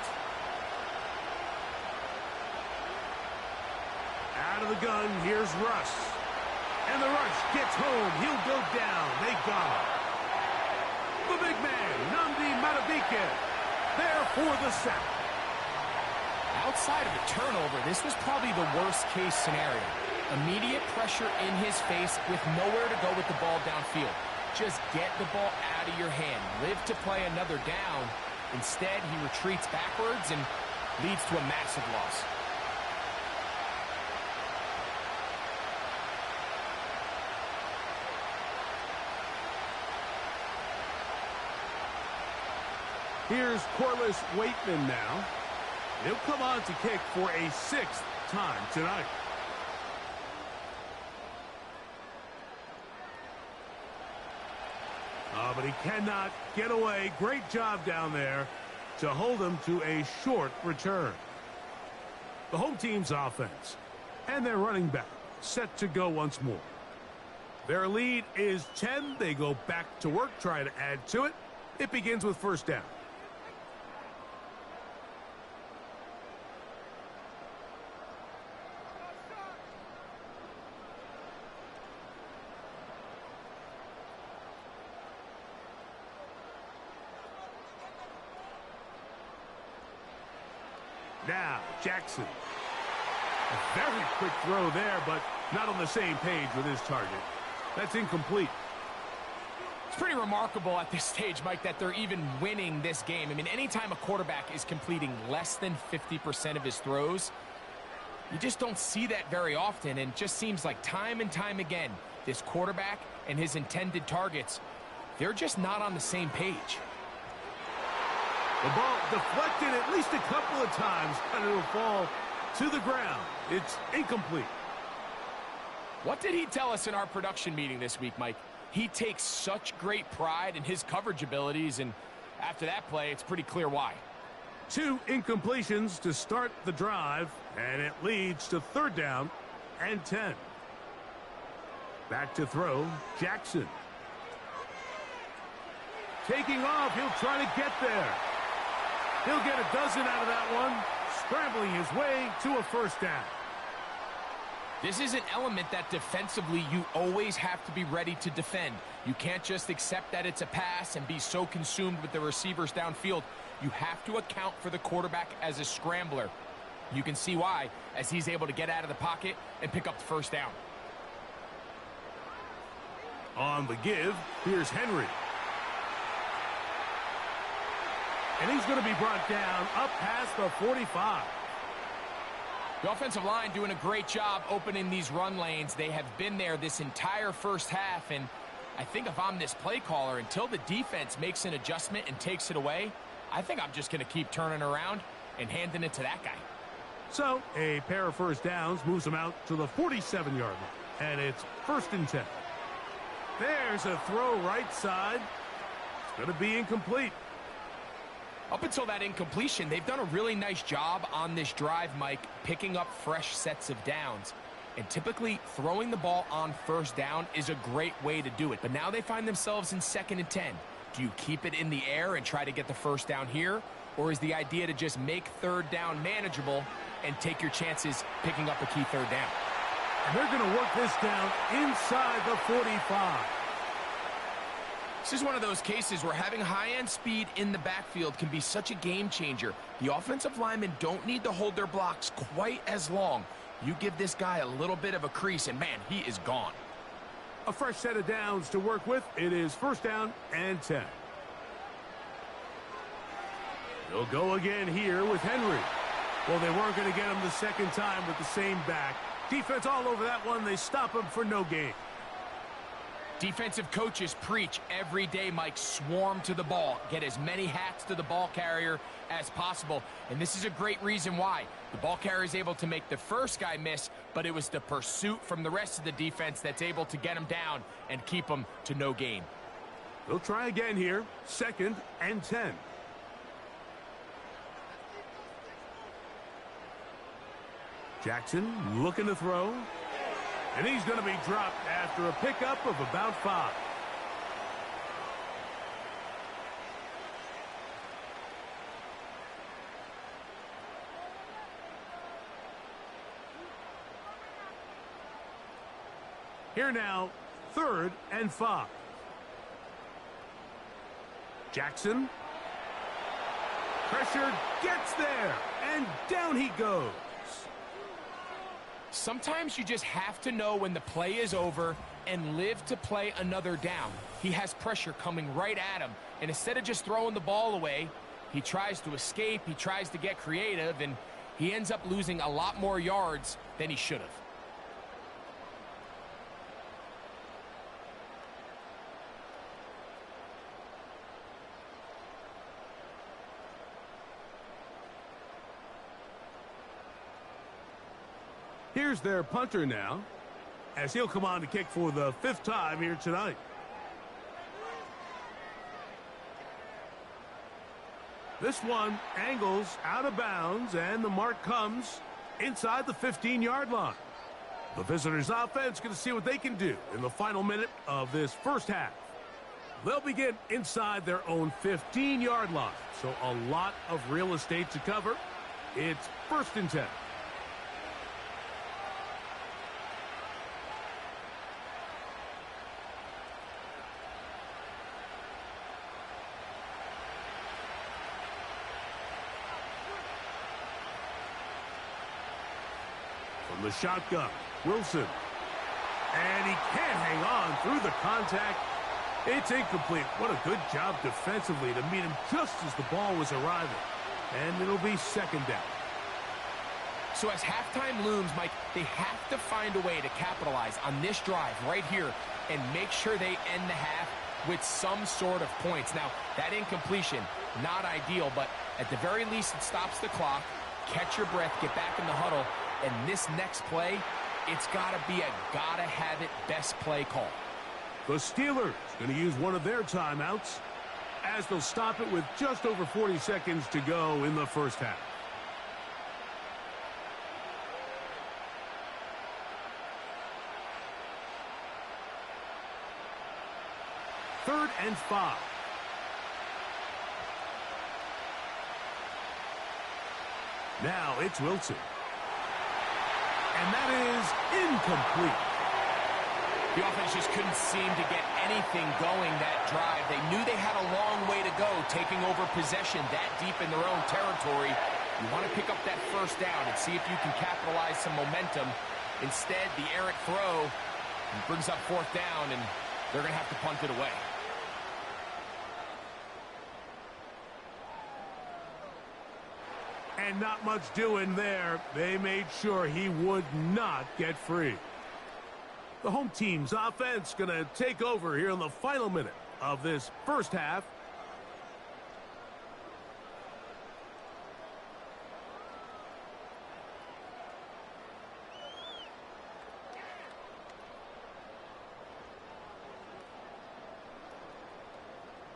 Out of the gun, here's Russ. And the rush gets home. He'll go down. They got him. The big man, Nnamdi Madubuike, there for the sack. Outside of a turnover, this was probably the worst-case scenario. Immediate pressure in his face with nowhere to go with the ball downfield. Just get the ball out of your hand. Live to play another down. Instead, he retreats backwards and leads to a massive loss. Here's Corliss Waitman now. He'll come on to kick for a 6th time tonight. But he cannot get away. Great job down there to hold him to a short return. The home team's offense and their running back set to go once more. Their lead is 10. They go back to work, try to add to it. It begins with first down. Now, Jackson. A very quick throw there, but not on the same page with his target. That's incomplete. It's pretty remarkable at this stage, Mike, that they're even winning this game. I mean, anytime a quarterback is completing less than 50% of his throws, you just don't see that very often, and it just seems like time and time again, this quarterback and his intended targets, they're just not on the same page. The ball deflected at least a couple of times, and it'll fall to the ground. It's incomplete. What did he tell us in our production meeting this week, Mike? He takes such great pride in his coverage abilities, and after that play, it's pretty clear why. 2 incompletions to start the drive, and it leads to third down and 10. Back to throw, Jackson. Taking off, he'll try to get there. He'll get a dozen out of that one, scrambling his way to a first down. This is an element that defensively you always have to be ready to defend. You can't just accept that it's a pass and be so consumed with the receivers downfield. You have to account for the quarterback as a scrambler. You can see why, as he's able to get out of the pocket and pick up the first down. On the give, here's Henry. And he's going to be brought down up past the 45. The offensive line doing a great job opening these run lanes. They have been there this entire first half, and I think if I'm this play caller, until the defense makes an adjustment and takes it away, I think I'm just going to keep turning around and handing it to that guy. So, a pair of first downs moves them out to the 47-yard line, and it's 1st and 10. There's a throw right side. It's going to be incomplete. Up until that incompletion, they've done a really nice job on this drive, Mike, picking up fresh sets of downs. And typically, throwing the ball on first down is a great way to do it. But now they find themselves in 2nd and 10. Do you keep it in the air and try to get the first down here? Or is the idea to just make 3rd down manageable and take your chances picking up a key 3rd down? And they're going to work this down inside the 45. This is one of those cases where having high-end speed in the backfield can be such a game changer. The offensive linemen don't need to hold their blocks quite as long. You give this guy a little bit of a crease, and man, he is gone. A fresh set of downs to work with. It is 1st down and 10. They'll go again here with Henry. Well, they weren't going to get him the 2nd time with the same back. Defense all over that one. They stop him for no gain. Defensive coaches preach every day, Mike, swarm to the ball. Get as many hats to the ball carrier as possible. And this is a great reason why. The ball carrier is able to make the first guy miss, but it was the pursuit from the rest of the defense that's able to get him down and keep him to no gain. They'll try again here. 2nd and 10. Jackson looking to throw. And he's going to be dropped after a pickup of about 5. Here now, 3rd and 5. Jackson. Pressure gets there, and down he goes. Sometimes you just have to know when the play is over and live to play another down. He has pressure coming right at him, and instead of just throwing the ball away, he tries to escape, he tries to get creative, and he ends up losing a lot more yards than he should have. Here's their punter now, as he'll come on to kick for the 5th time here tonight. This one angles out of bounds, and the mark comes inside the 15-yard line. The visitors' offense going to see what they can do in the final minute of this 1st half. They'll begin inside their own 15-yard line, so a lot of real estate to cover. It's 1st and 10. From the shotgun, Wilson. And he can't hang on through the contact. It's incomplete. What a good job defensively to meet him just as the ball was arriving. And it'll be 2nd down. So as halftime looms, Mike, they have to find a way to capitalize on this drive right here and make sure they end the half with some sort of points. Now, that incompletion, not ideal, but at the very least it stops the clock. Catch your breath, get back in the huddle, and this next play, it's got to be a gotta-have-it best play call. The Steelers going to use one of their timeouts as they'll stop it with just over 40 seconds to go in the 1st half. Third and 5. Now it's Wilson. And that is incomplete. The offense just couldn't seem to get anything going that drive. They knew they had a long way to go, taking over possession that deep in their own territory. You want to pick up that 1st down and see if you can capitalize some momentum. Instead, the errant throw brings up 4th down, and they're going to have to punt it away. And not much doing there. They made sure he would not get free. The home team's offense going to take over here in the final minute of this 1st half.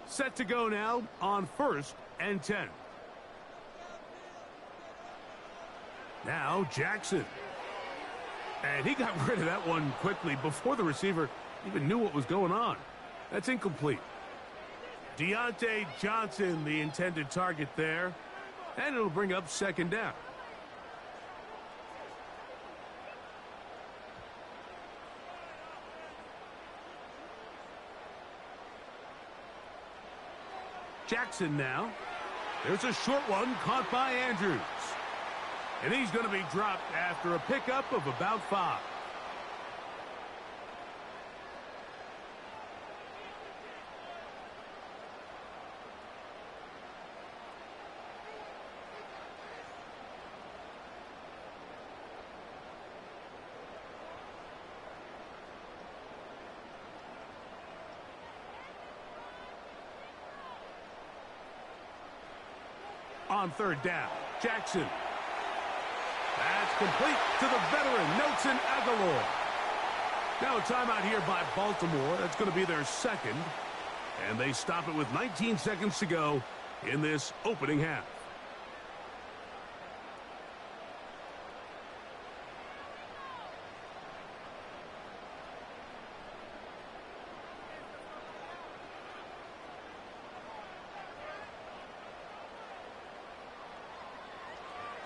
Set to go now on 1st and 10. Now Jackson. And he got rid of that one quickly before the receiver even knew what was going on. That's incomplete. Deontay Johnson, the intended target there. And it'll bring up second down. Jackson now. There's a short one caught by Andrews. And he's going to be dropped after a pickup of about 5. On third down, Jackson. That's complete to the veteran, Nelson Aguilar. Now a timeout here by Baltimore. That's going to be their second. And they stop it with 19 seconds to go in this opening half.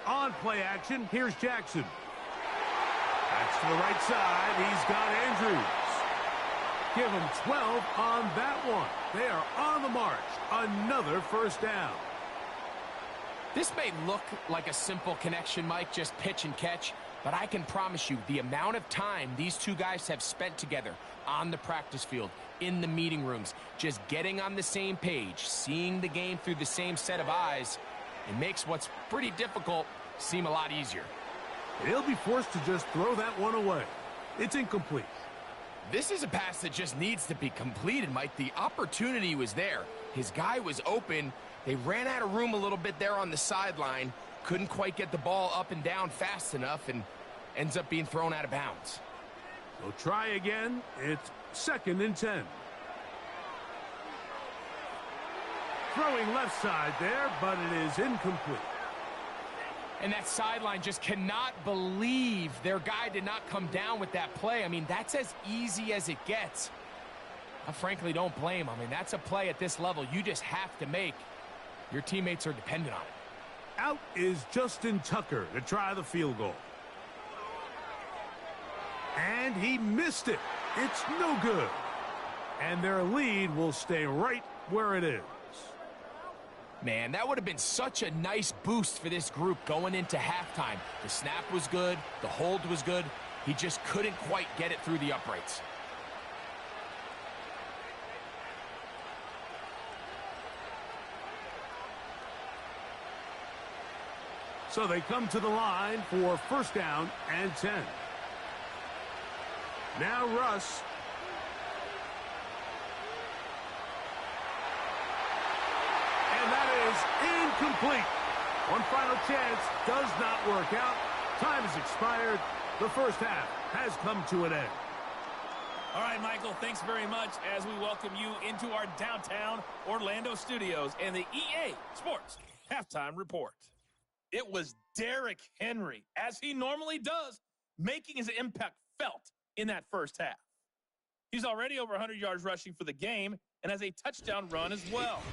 On play action, here's Jackson. That's to the right side. He's got Andrews. Give him 12 on that one. They are on the march. Another first down. This may look like a simple connection, Mike, just pitch and catch, but I can promise you the amount of time these two guys have spent together on the practice field, in the meeting rooms, just getting on the same page, seeing the game through the same set of eyes, it makes what's pretty difficult seem a lot easier. He'll be forced to just throw that one away. It's incomplete. This is a pass that just needs to be completed, Mike. The opportunity was there. His guy was open. They ran out of room a little bit there on the sideline. Couldn't quite get the ball up and down fast enough and ends up being thrown out of bounds. They'll try again. It's 2nd and 10. Throwing left side there, but it is incomplete. And that sideline just cannot believe their guy did not come down with that play. I mean, that's as easy as it gets. I frankly don't blame him. I mean, that's a play at this level you just have to make. Your teammates are dependent on it. Out is Justin Tucker to try the field goal. And he missed it. It's no good. And their lead will stay right where it is. Man, that would have been such a nice boost for this group going into halftime. The snap was good. The hold was good. He just couldn't quite get it through the uprights. So they come to the line for first down and 10. Now Russ. And that is incomplete. One final chance does not work out. Time has expired. The first half has come to an end. All right, Michael, thanks very much as we welcome you into our downtown Orlando studios and the EA Sports Halftime Report. It was Derrick Henry, as he normally does, making his impact felt in that first half. He's already over 100 yards rushing for the game and has a touchdown run as well.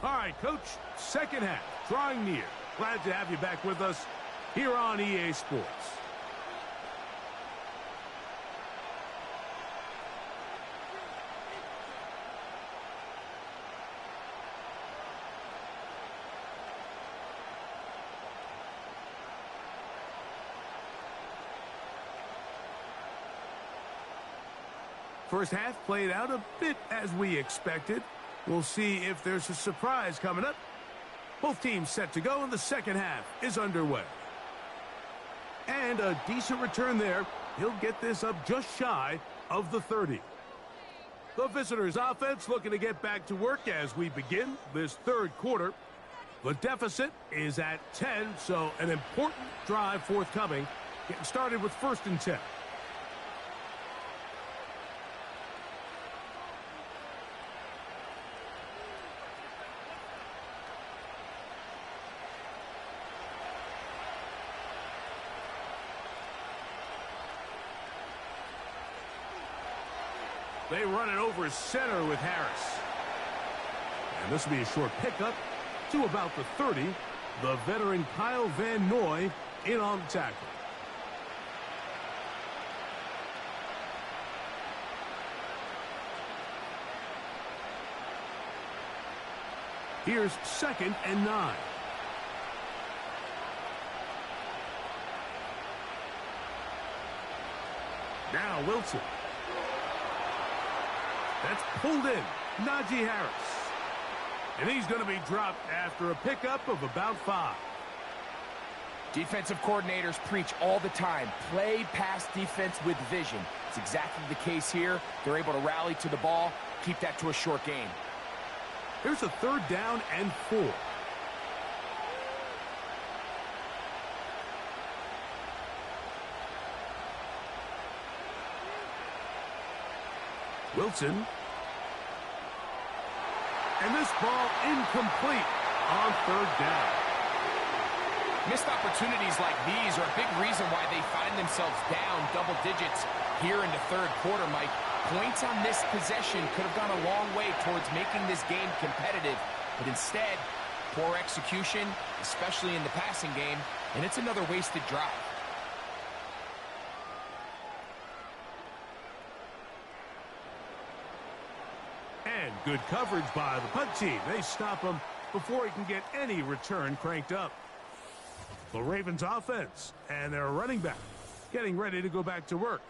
All right, Coach, second half, drawing near. Glad to have you back with us here on EA Sports. First half played out a bit as we expected. We'll see if there's a surprise coming up. Both teams set to go, and the second half is underway. And a decent return there. He'll get this up just shy of the 30. The visitors' offense looking to get back to work as we begin this third quarter. The deficit is at 10, so an important drive forthcoming. Getting started with 1st and 10. They run it over center with Harris. And this will be a short pickup to about the 30. The veteran Kyle Van Noy in on the tackle. Here's 2nd and 9. Now Wilson. That's pulled in. Najee Harris. And he's going to be dropped after a pickup of about 5. Defensive coordinators preach all the time. Play pass defense with vision. It's exactly the case here. They're able to rally to the ball, keep that to a short game. Here's a 3rd down and 4. Wilson. And this ball incomplete on 3rd down. Missed opportunities like these are a big reason why they find themselves down double digits here in the 3rd quarter, Mike. Points on this possession could have gone a long way towards making this game competitive, but instead, poor execution, especially in the passing game, and it's another wasted drive. And good coverage by the punt team. They stop him before he can get any return cranked up. The Ravens offense and their running back getting ready to go back to work.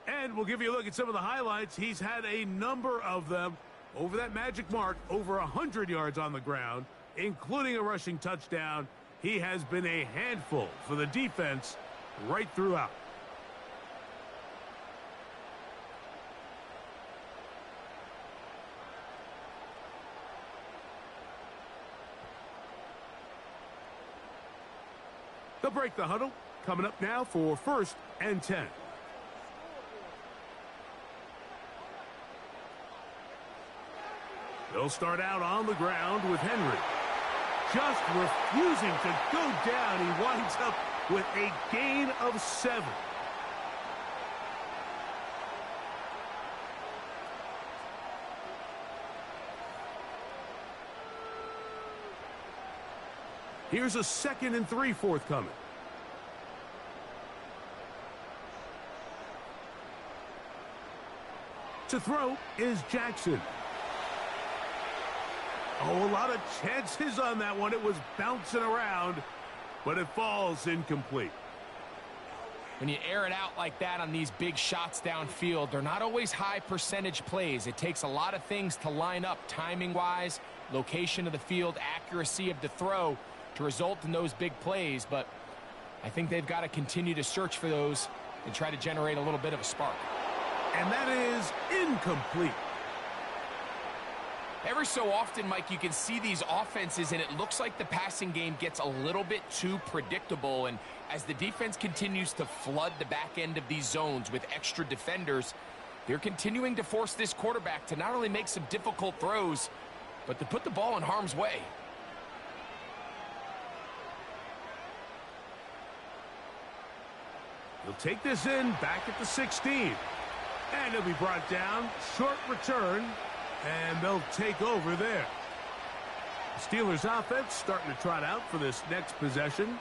And we'll give you a look at some of the highlights. He's had a number of them over that magic mark, over 100 yards on the ground, including a rushing touchdown. He has been a handful for the defense right throughout. They'll break the huddle. Coming up now for 1st and 10. They'll start out on the ground with Henry. Just refusing to go down. He winds up with a gain of 7. Here's a 2nd and 3 forthcoming. To throw is Jackson. Oh, a lot of chances on that one. It was bouncing around, but it falls incomplete. When you air it out like that on these big shots downfield, they're not always high percentage plays. It takes a lot of things to line up timing-wise, location of the field, accuracy of the throw to result in those big plays, but I think they've got to continue to search for those and try to generate a little bit of a spark. And that is incomplete. Every so often, Mike, you can see these offenses, and it looks like the passing game gets a little bit too predictable, and as the defense continues to flood the back end of these zones with extra defenders, they're continuing to force this quarterback to not only make some difficult throws, but to put the ball in harm's way. He'll take this in back at the 16. And he'll be brought down. Short return. And they'll take over there. The Steelers offense starting to trot out for this next possession.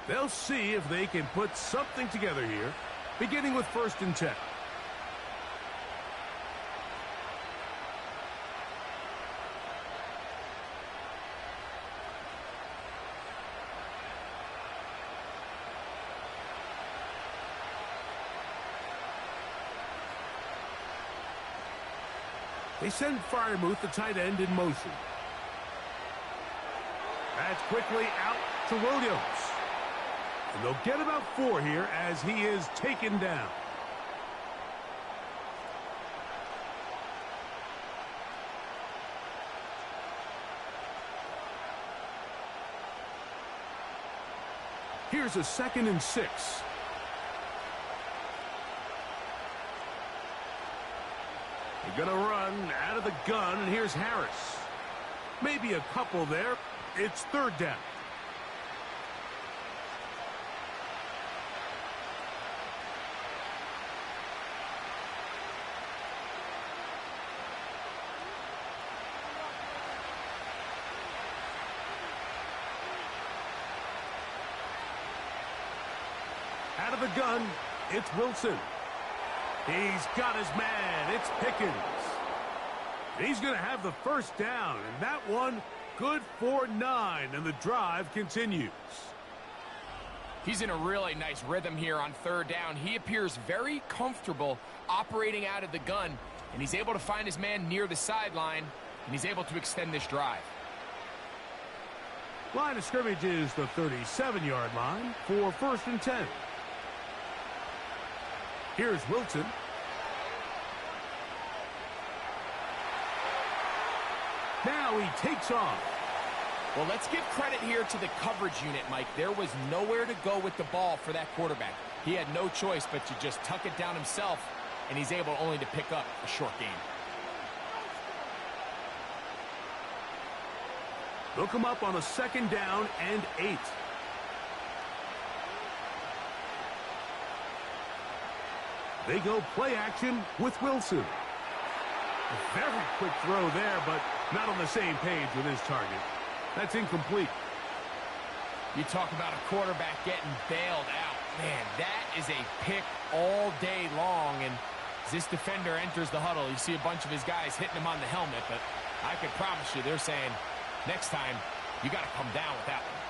They'll see if they can put something together here, beginning with 1st and 10. They send Freiermuth, the tight end, in motion. That's quickly out to Williams. And they'll get about 4 here as he is taken down. Here's a 2nd and 6. They're going to run out of the gun, and here's Harris. Maybe a couple there. It's 3rd down. gun. It's Wilson. He's got his man. It's Pickens. He's going to have the first down, and that one good for 9, and the drive continues. He's in a really nice rhythm here on third down. He appears very comfortable operating out of the gun, and he's able to find his man near the sideline, and he's able to extend this drive. Line of scrimmage is the 37-yard line for 1st and 10. Here's Wilson. Now he takes off. Well, let's give credit here to the coverage unit, Mike. There was nowhere to go with the ball for that quarterback. He had no choice but to just tuck it down himself, and he's able only to pick up a short gain. Look him up on a 2nd down and 8. They go play action with Wilson. A very quick throw there, but not on the same page with his target. That's incomplete. You talk about a quarterback getting bailed out. Man, that is a pick all day long, and as this defender enters the huddle, you see a bunch of his guys hitting him on the helmet, but I can promise you they're saying, next time, you got to come down with that one.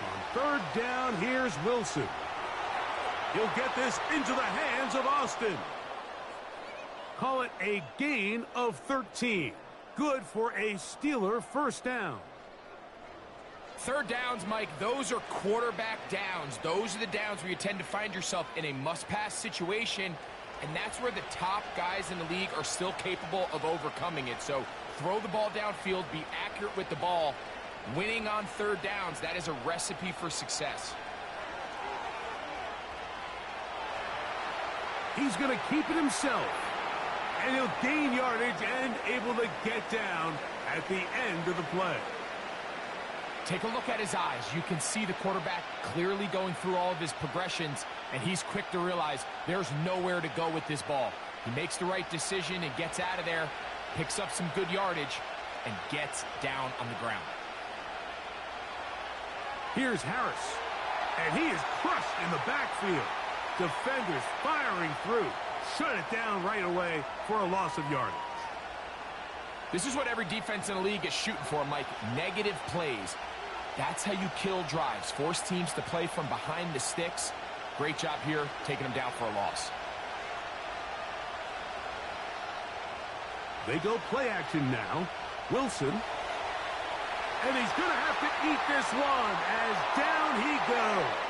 On 3rd down, here's Wilson. He'll get this into the hands of Austin. Call it a gain of 13. Good for a Steeler first down. 3rd downs, Mike, those are quarterback downs. Those are the downs where you tend to find yourself in a must-pass situation, and that's where the top guys in the league are still capable of overcoming it. So throw the ball downfield, be accurate with the ball. Winning on 3rd downs, that is a recipe for success. He's going to keep it himself, and he'll gain yardage and able to get down at the end of the play. Take a look at his eyes. You can see the quarterback clearly going through all of his progressions, and he's quick to realize there's nowhere to go with this ball. He makes the right decision and gets out of there, picks up some good yardage, and gets down on the ground. Here's Harris, and he is crushed in the backfield. Defenders firing through. Shut it down right away for a loss of yardage. This is what every defense in the league is shooting for, Mike. Negative plays. That's how you kill drives. Force teams to play from behind the sticks. Great job here, taking them down for a loss. They go play action now. Wilson. And he's going to have to eat this one as down he goes.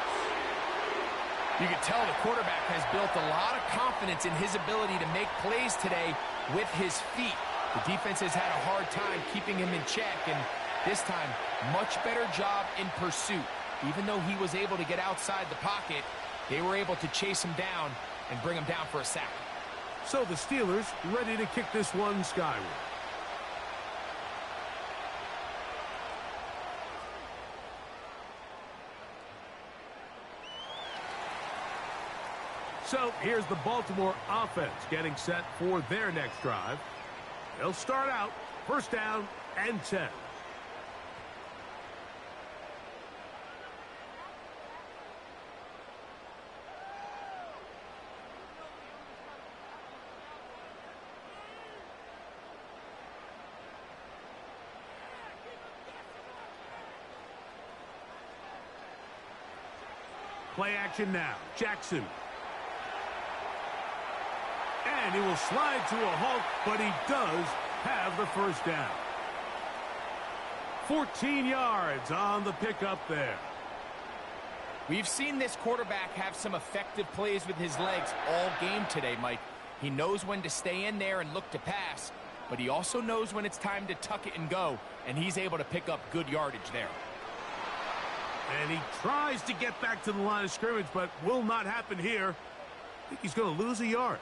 You can tell the quarterback has built a lot of confidence in his ability to make plays today with his feet. The defense has had a hard time keeping him in check, and this time, much better job in pursuit. Even though he was able to get outside the pocket, they were able to chase him down and bring him down for a sack. So the Steelers ready to kick this one skyward. So here's the Baltimore offense getting set for their next drive. They'll start out 1st down and 10. Play action now. Jackson. And he will slide to a halt, but he does have the first down. 14 yards on the pickup there. We've seen this quarterback have some effective plays with his legs all game today, Mike. He knows when to stay in there and look to pass, but he also knows when it's time to tuck it and go, and he's able to pick up good yardage there. And he tries to get back to the line of scrimmage, but will not happen here. I think he's going to lose a yard.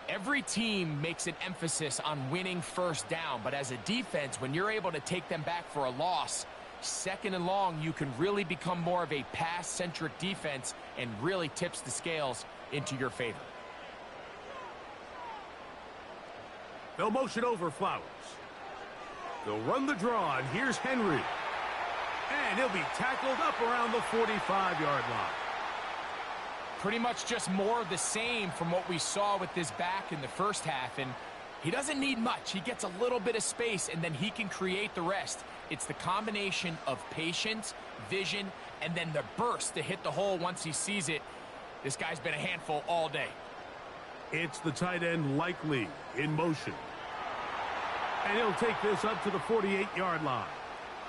Every team makes an emphasis on winning 1st down, but as a defense, when you're able to take them back for a loss, 2nd and long, you can really become more of a pass-centric defense and really tips the scales into your favor. They'll motion over Flowers. They'll run the draw, and here's Henry. And he'll be tackled up around the 45-yard line. Pretty much just more of the same from what we saw with this back in the first half. And he doesn't need much. He gets a little bit of space, and then he can create the rest. It's the combination of patience, vision, and then the burst to hit the hole once he sees it. This guy's been a handful all day. It's the tight end Likely in motion. And he'll take this up to the 48-yard line.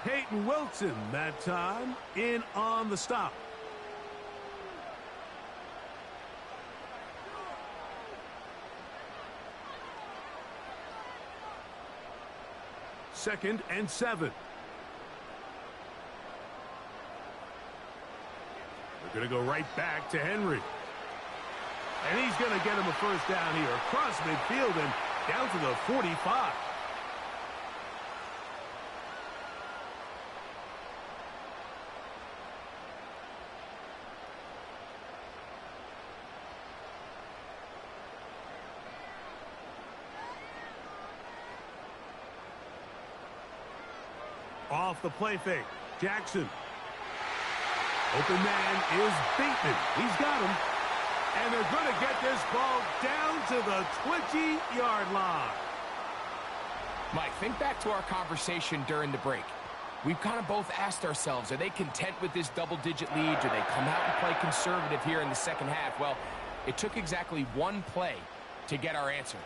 Peyton Wilson that time in on the stop. Second and 7. They're going to go right back to Henry. And he's going to get him a first down here across midfield and down to the 45. Off the play fake. Jackson. Open man is Bateman. He's got him. And they're going to get this ball down to the 20-yard line. Mike, think back to our conversation during the break. We've kind of both asked ourselves, are they content with this double-digit lead? Do they come out and play conservative here in the second half? Well, it took exactly one play to get our answer.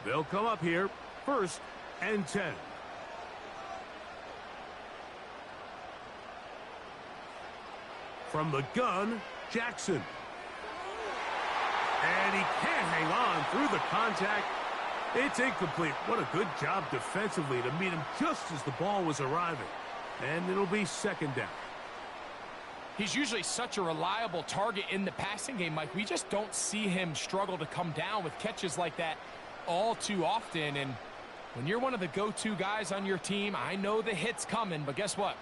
They'll come up here, 1st and 10. From the gun, Jackson. And he can't hang on through the contact. It's incomplete. What a good job defensively to meet him just as the ball was arriving. And it'll be 2nd down. He's usually such a reliable target in the passing game, Mike. We just don't see him struggle to come down with catches like that all too often. And when you're one of the go-to guys on your team, I know the hit's coming, but guess what?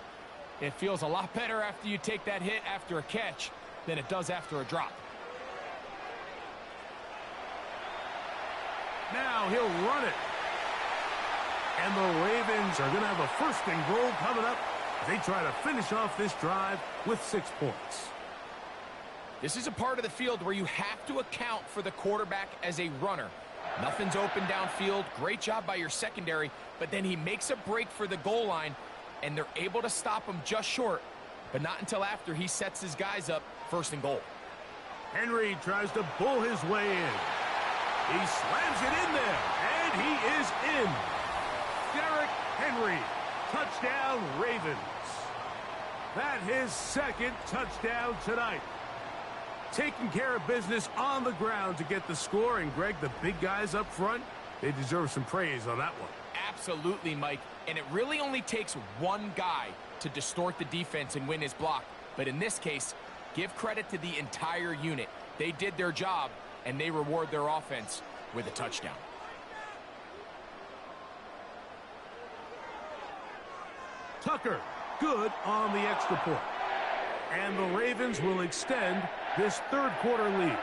It feels a lot better after you take that hit after a catch than it does after a drop. Now he'll run it. And the Ravens are going to have a 1st and goal coming up. They try to finish off this drive with 6 points. This is a part of the field where you have to account for the quarterback as a runner. Nothing's open downfield. Great job by your secondary, but then he makes a break for the goal line, and they're able to stop him just short, but not until after he sets his guys up 1st and goal. Henry tries to bull his way in. He slams it in there, and he is in. Derrick Henry, touchdown Ravens. That his 2nd touchdown tonight. Taking care of business on the ground to get the score, and Greg, the big guys up front, they deserve some praise on that one. Absolutely, Mike. And it really only takes one guy to distort the defense and win his block. But in this case, give credit to the entire unit. They did their job, and they reward their offense with a touchdown. Tucker, good on the extra point. And the Ravens will extend this 3rd quarter lead.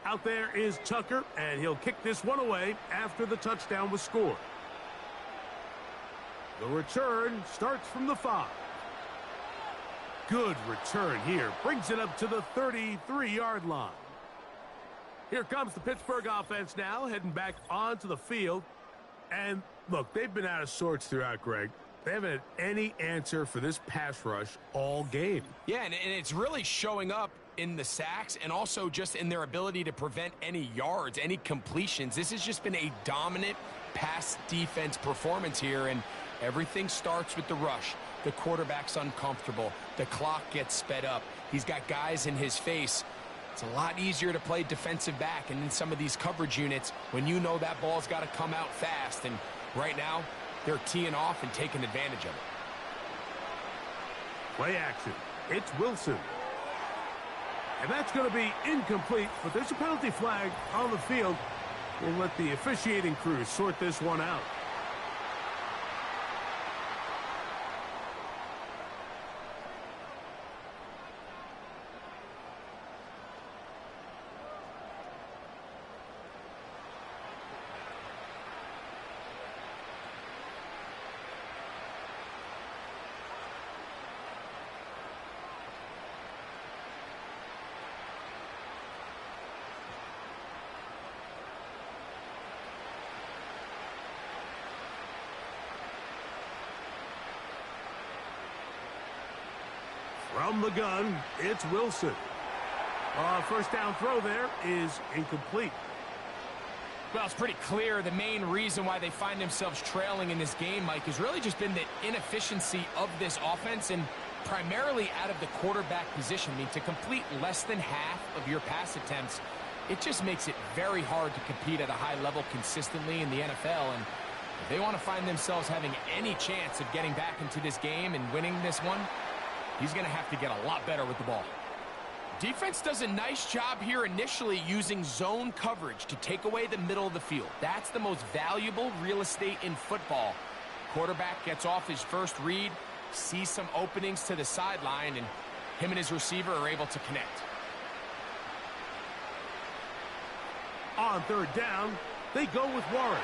Out there is Tucker, and he'll kick this one away after the touchdown was scored. The return starts from the 5. Good return here. Brings it up to the 33-yard line. Here comes the Pittsburgh offense now, heading back onto the field. And, look, they've been out of sorts throughout, Greg. They haven't had any answer for this pass rush all game. Yeah, and it's really showing up in the sacks and also just in their ability to prevent any yards, any completions. This has just been a dominant pass defense performance here, and everything starts with the rush. The quarterback's uncomfortable. The clock gets sped up. He's got guys in his face. It's a lot easier to play defensive back and in some of these coverage units when you know that ball's got to come out fast. And Right now, they're teeing off and taking advantage of it. Play action. It's Wilson. And that's going to be incomplete, but there's a penalty flag on the field. We'll let the officiating crew sort this one out. From the gun, it's Wilson. First down throw there is incomplete. Well, it's pretty clear the main reason why they find themselves trailing in this game, Mike, has really just been the inefficiency of this offense and primarily out of the quarterback position. I mean, to complete less than half of your pass attempts, it just makes it very hard to compete at a high level consistently in the NFL. And if they want to find themselves having any chance of getting back into this game and winning this one, he's going to have to get a lot better with the ball. Defense does a nice job here initially using zone coverage to take away the middle of the field. That's the most valuable real estate in football. Quarterback gets off his first read, sees some openings to the sideline, and him and his receiver are able to connect. On third down, they go with Warren.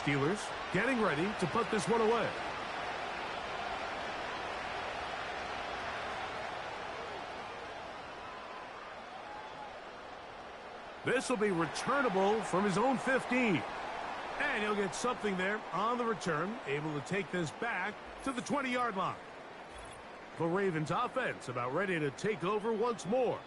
Steelers getting ready to put this one away. This will be returnable from his own 15. And he'll get something there on the return, able to take this back to the 20-yard line. The Ravens offense about ready to take over once more.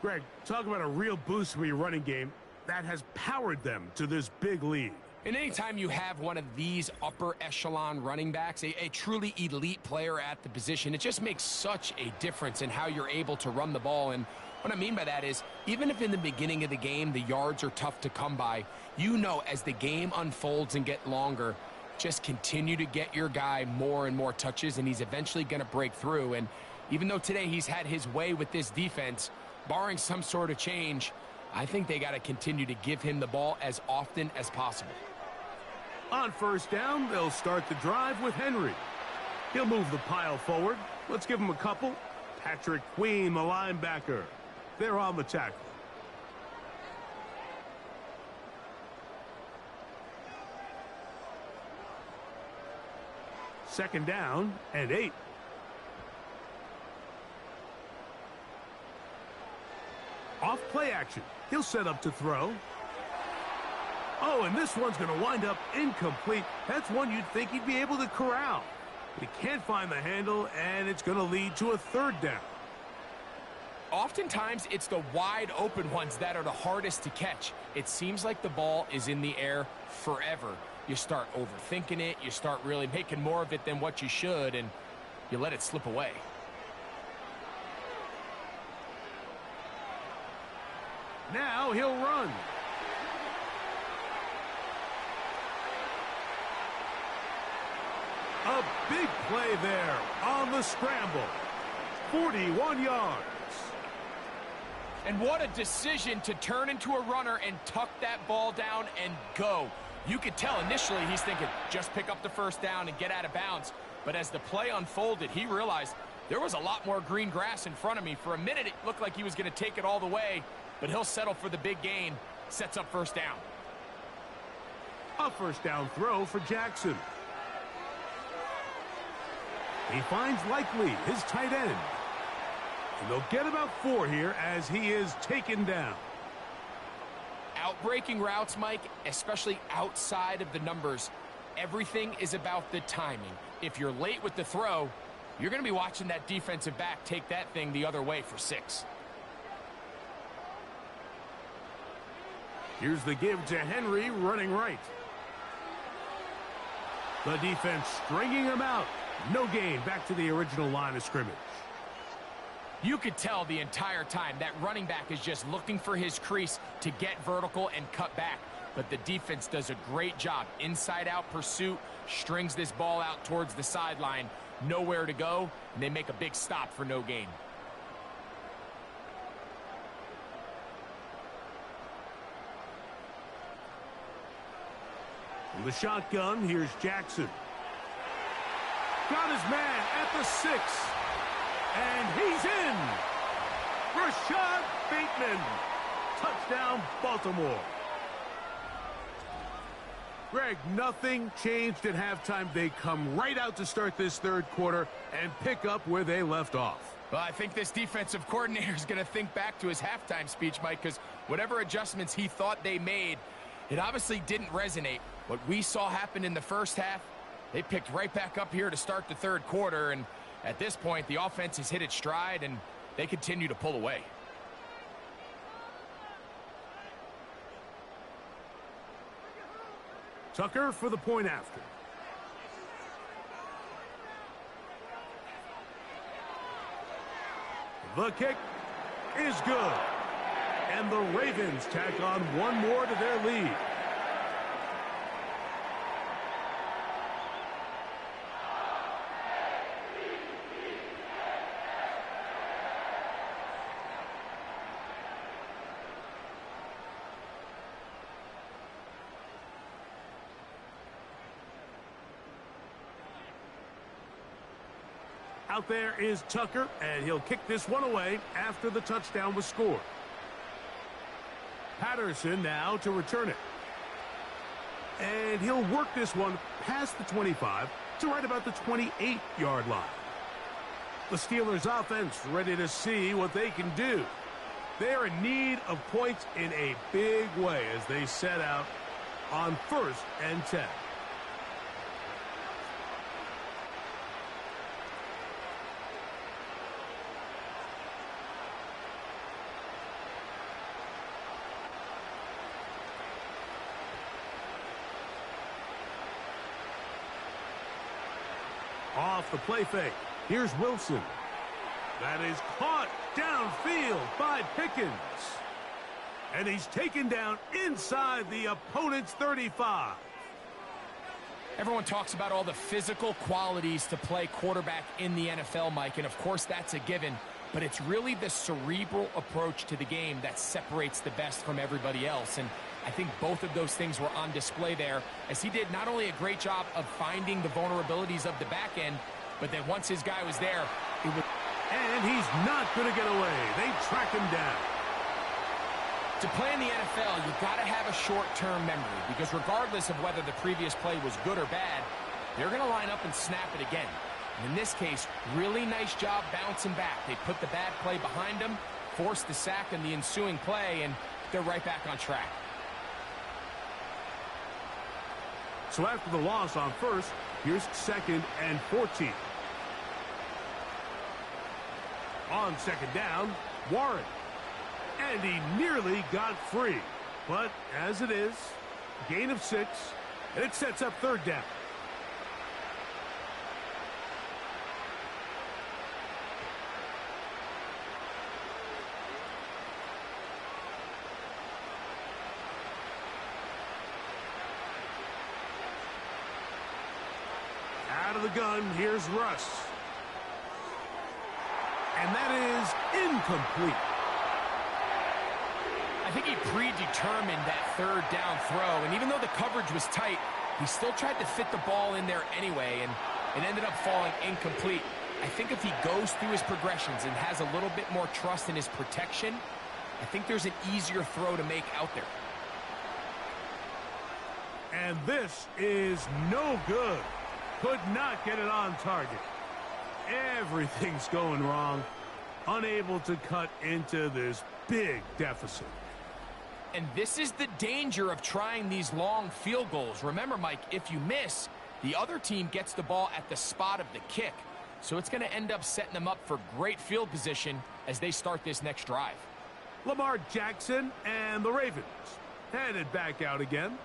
Greg, talk about a real boost for your running game that has powered them to this big lead. And anytime you have one of these upper echelon running backs, a truly elite player at the position, it just makes such a difference in how you're able to run the ball. And what I mean by that is, even if in the beginning of the game the yards are tough to come by, you know as the game unfolds and get longer, just continue to get your guy more and more touches, and he's eventually going to break through. And even though today he's had his way with this defense, barring some sort of change, I think they got to continue to give him the ball as often as possible. On first down, they'll start the drive with Henry. He'll move the pile forward. Let's give him a couple. Patrick Queen, the linebacker. They're on the tackle. Second down and 8. Off play action. He'll set up to throw. Oh, and this one's going to wind up incomplete. That's one you'd think he'd be able to corral. He can't find the handle, and it's going to lead to a third down. Oftentimes, it's the wide open ones that are the hardest to catch. It seems like the ball is in the air forever. You start overthinking it. You start really making more of it than what you should, and you let it slip away. Now he'll run. A big play there on the scramble. 41 yards. And what a decision to turn into a runner and tuck that ball down and go. You could tell initially he's thinking, just pick up the first down and get out of bounds. But as the play unfolded, he realized there was a lot more green grass in front of me. For a minute, it looked like he was going to take it all the way, but he'll settle for the big gain. Sets up first down. A first down throw for Jackson. He finds Likely, his tight end. And they'll get about 4 here as he is taken down. Outbreaking routes, Mike, especially outside of the numbers, everything is about the timing. If you're late with the throw, you're going to be watching that defensive back take that thing the other way for 6. Here's the give to Henry running right. The defense stringing him out. No gain back to the original line of scrimmage. You could tell the entire time that running back is just looking for his crease to get vertical and cut back. But the defense does a great job. Inside-out pursuit, strings this ball out towards the sideline. Nowhere to go, and they make a big stop for no gain. From the shotgun, here's Jackson. Got his man at the 6. And he's in. Rashad Bateman. Touchdown, Baltimore. Greg, nothing changed at halftime. They come right out to start this third quarter and pick up where they left off. Well, I think this defensive coordinator is going to think back to his halftime speech, Mike, because whatever adjustments he thought they made, it obviously didn't resonate. What we saw happen in the first half, they picked right back up here to start the third quarter, and at this point, the offense has hit its stride, and they continue to pull away. Tucker for the point after. The kick is good. And the Ravens tack on one more to their lead. Out there is Tucker, and he'll kick this one away after the touchdown was scored. Patterson now to return it. And he'll work this one past the 25 to right about the 28-yard line. The Steelers offense ready to see what they can do. They're in need of points in a big way as they set out on 1st and 10. Off the play fake. Here's Wilson. That is caught downfield by Pickens. And he's taken down inside the opponent's 35. Everyone talks about all the physical qualities to play quarterback in the NFL, Mike, and of course that's a given. But it's really the cerebral approach to the game that separates the best from everybody else. And I think both of those things were on display there, as he did not only a great job of finding the vulnerabilities of the back end, but then once his guy was there, it was... And he's not going to get away. They track him down. To play in the NFL, you've got to have a short-term memory, because regardless of whether the previous play was good or bad, they're going to line up and snap it again. And in this case, really nice job bouncing back. They put the bad play behind them, forced the sack in the ensuing play, and they're right back on track. So after the loss on 1st, here's 2nd and 14. On 2nd down, Warren. And he nearly got free. But as it is, gain of 6, and it sets up 3rd down. Out of the gun, here's Russ. And that is incomplete. I think he predetermined that 3rd down throw, and even though the coverage was tight, he still tried to fit the ball in there anyway, and it ended up falling incomplete. I think if he goes through his progressions and has a little bit more trust in his protection, I think there's an easier throw to make out there. And this is no good. Could not get it on target. Everything's going wrong. Unable to cut into this big deficit. And this is the danger of trying these long field goals. Remember, Mike, if you miss, the other team gets the ball at the spot of the kick. So it's going to end up setting them up for great field position as they start this next drive. Lamar Jackson and the Ravens Headed back out again.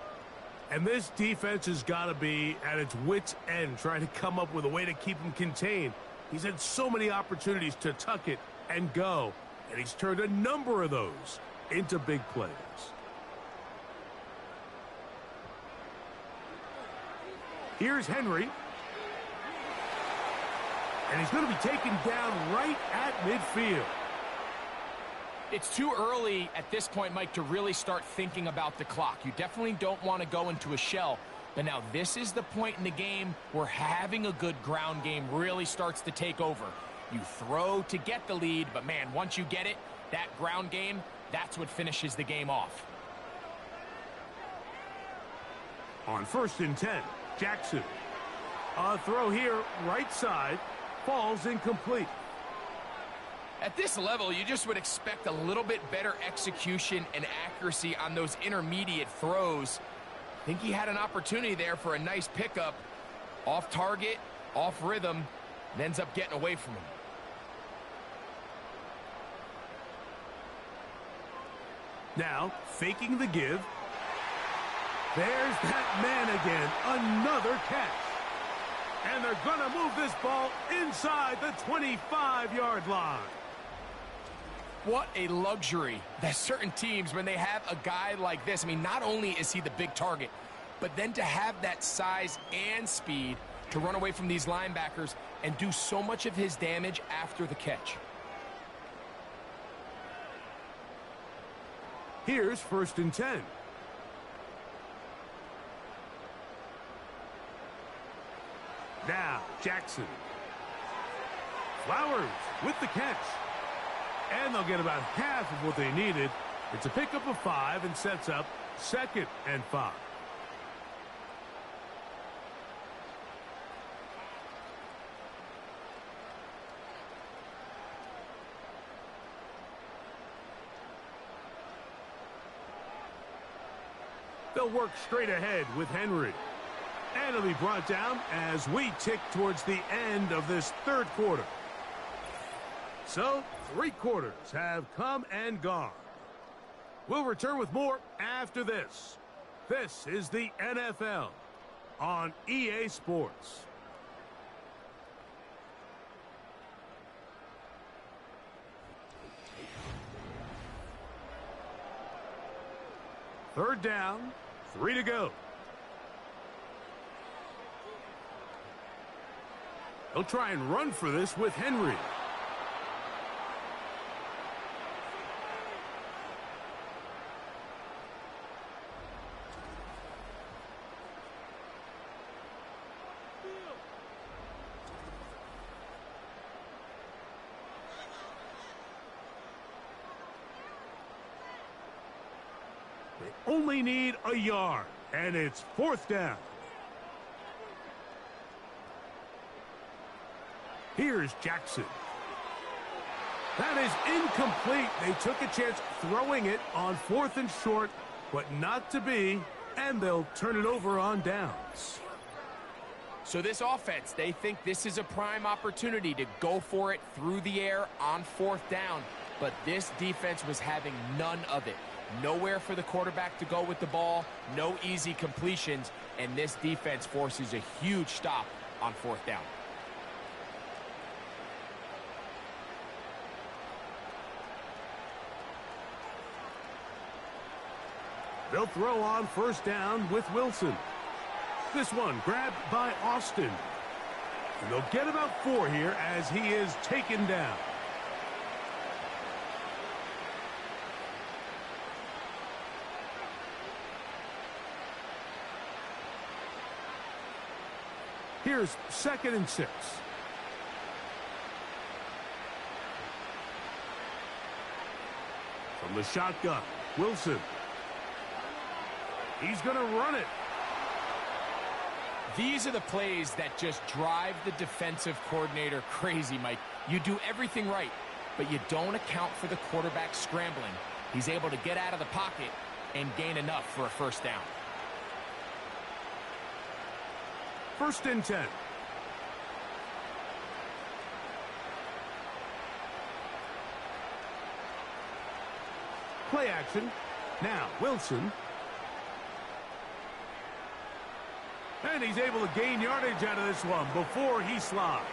And this defense has got to be at its wits' end, trying to come up with a way to keep him contained. He's had so many opportunities to tuck it and go, and he's turned a number of those into big plays. Here's Henry. And he's going to be taken down right at midfield. It's too early at this point, Mike, to really start thinking about the clock. You definitely don't want to go into a shell. But now this is the point in the game where having a good ground game really starts to take over. You throw to get the lead, but man, once you get it, that ground game, that's what finishes the game off. On 1st and 10, Jackson. A throw here, right side, falls incomplete. At this level, you just would expect a little bit better execution and accuracy on those intermediate throws. I think he had an opportunity there for a nice pickup. Off target, off rhythm, and ends up getting away from him. Now, faking the give. There's that man again, another catch. And they're going to move this ball inside the 25-yard line. What a luxury that certain teams, when they have a guy like this, I mean, not only is he the big target, but then to have that size and speed to run away from these linebackers and do so much of his damage after the catch. Here's 1st and 10. Now, Jackson. Flowers with the catch. And they'll get about half of what they needed. It's a pickup of 5 and sets up 2nd and 5. They'll work straight ahead with Henry. And it'll be brought down as we tick towards the end of this 3rd quarter. So, 3 quarters have come and gone. We'll return with more after this. This is the NFL on EA Sports. Third down, 3 to go. They'll try and run for this with Henry. They only need a yard, and it's 4th down. Here's Jackson. That is incomplete. They took a chance throwing it on 4th and short, but not to be, and they'll turn it over on downs. So this offense, they think this is a prime opportunity to go for it through the air on 4th down, but this defense was having none of it. Nowhere for the quarterback to go with the ball, no easy completions, and this defense forces a huge stop on 4th down. They'll throw on 1st down with Wilson. This one grabbed by Austin. And they'll get about 4 here as he is taken down. Here's 2nd and 6. From the shotgun, Wilson. He's going to run it. These are the plays that just drive the defensive coordinator crazy, Mike. You do everything right, but you don't account for the quarterback scrambling. He's able to get out of the pocket and gain enough for a 1st down. 1st and 10. Play action. Now, Wilson. And he's able to gain yardage out of this one before he slides.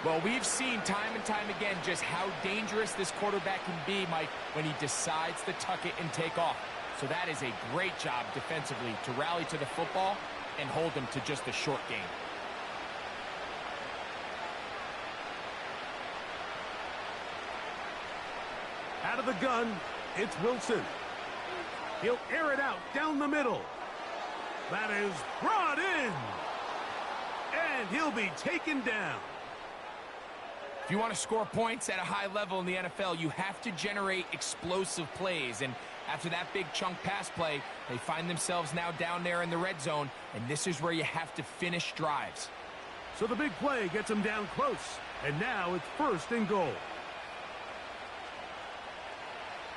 Well, we've seen time and time again just how dangerous this quarterback can be, Mike, when he decides to tuck it and take off. So that is a great job defensively to rally to the football and hold him to just a short gain. Out of the gun, it's Wilson. He'll air it out down the middle. That is brought in. And he'll be taken down. If you want to score points at a high level in the NFL, you have to generate explosive plays. And after that big chunk pass play, they find themselves now down there in the red zone, and this is where you have to finish drives. So the big play gets them down close, and now it's 1st and goal.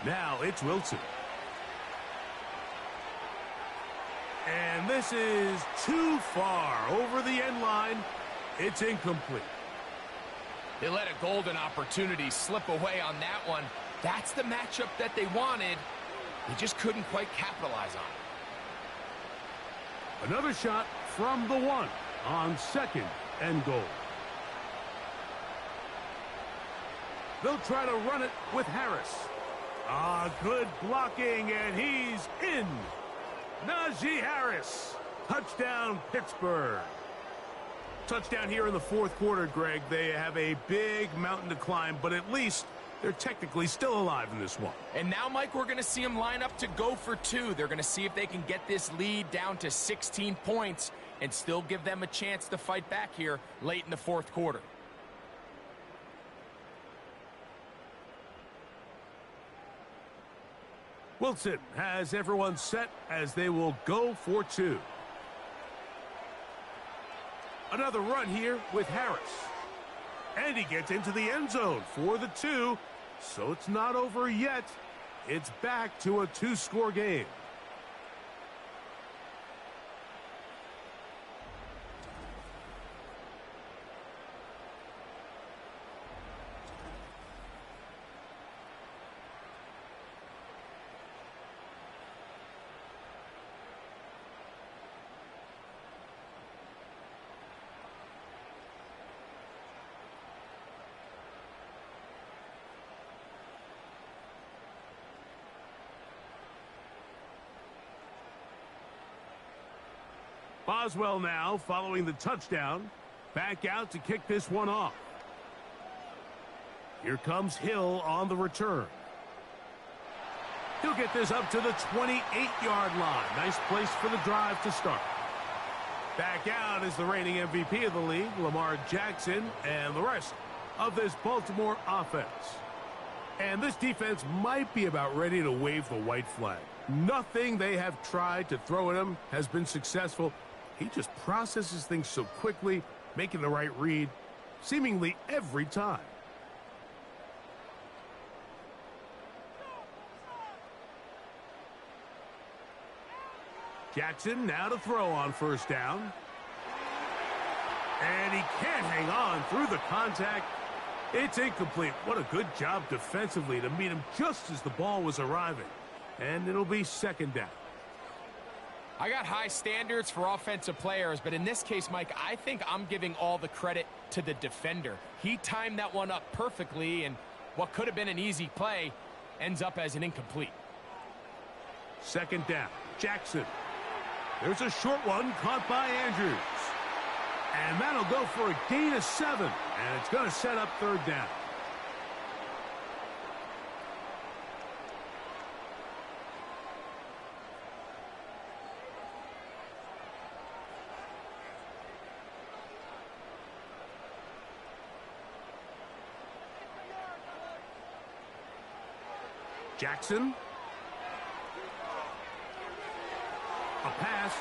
Now it's Wilson. And this is too far over the end line. It's incomplete. They let a golden opportunity slip away on that one. That's the matchup that they wanted. They just couldn't quite capitalize on it. Another shot from the 1 on 2nd and goal. They'll try to run it with Harris. Good blocking, and he's in. Najee Harris. Touchdown, Pittsburgh. Touchdown here in the 4th quarter, Greg. They have a big mountain to climb, but at least they're technically still alive in this one. And now, Mike, we're going to see them line up to go for 2. They're going to see if they can get this lead down to 16 points and still give them a chance to fight back here late in the 4th quarter. Wilson has everyone set as they will go for 2. Another run here with Harris. And he gets into the end zone for the 2. So it's not over yet. It's back to a 2-score game. Boswell now following the touchdown. Back out to kick this one off. Here comes Hill on the return. He'll get this up to the 28-yard line. Nice place for the drive to start. Back out is the reigning MVP of the league, Lamar Jackson, and the rest of this Baltimore offense. And this defense might be about ready to wave the white flag. Nothing they have tried to throw at him has been successful. He just processes things so quickly, making the right read, seemingly every time. Jackson now to throw on 1st down. And he can't hang on through the contact. It's incomplete. What a good job defensively to meet him just as the ball was arriving. And it'll be 2nd down. I got high standards for offensive players, but in this case, Mike, I think I'm giving all the credit to the defender. He timed that one up perfectly, and what could have been an easy play ends up as an incomplete. 2nd down. Jackson. There's a short one caught by Andrews. And that'll go for a gain of 7. And it's going to set up 3rd down. Jackson. A pass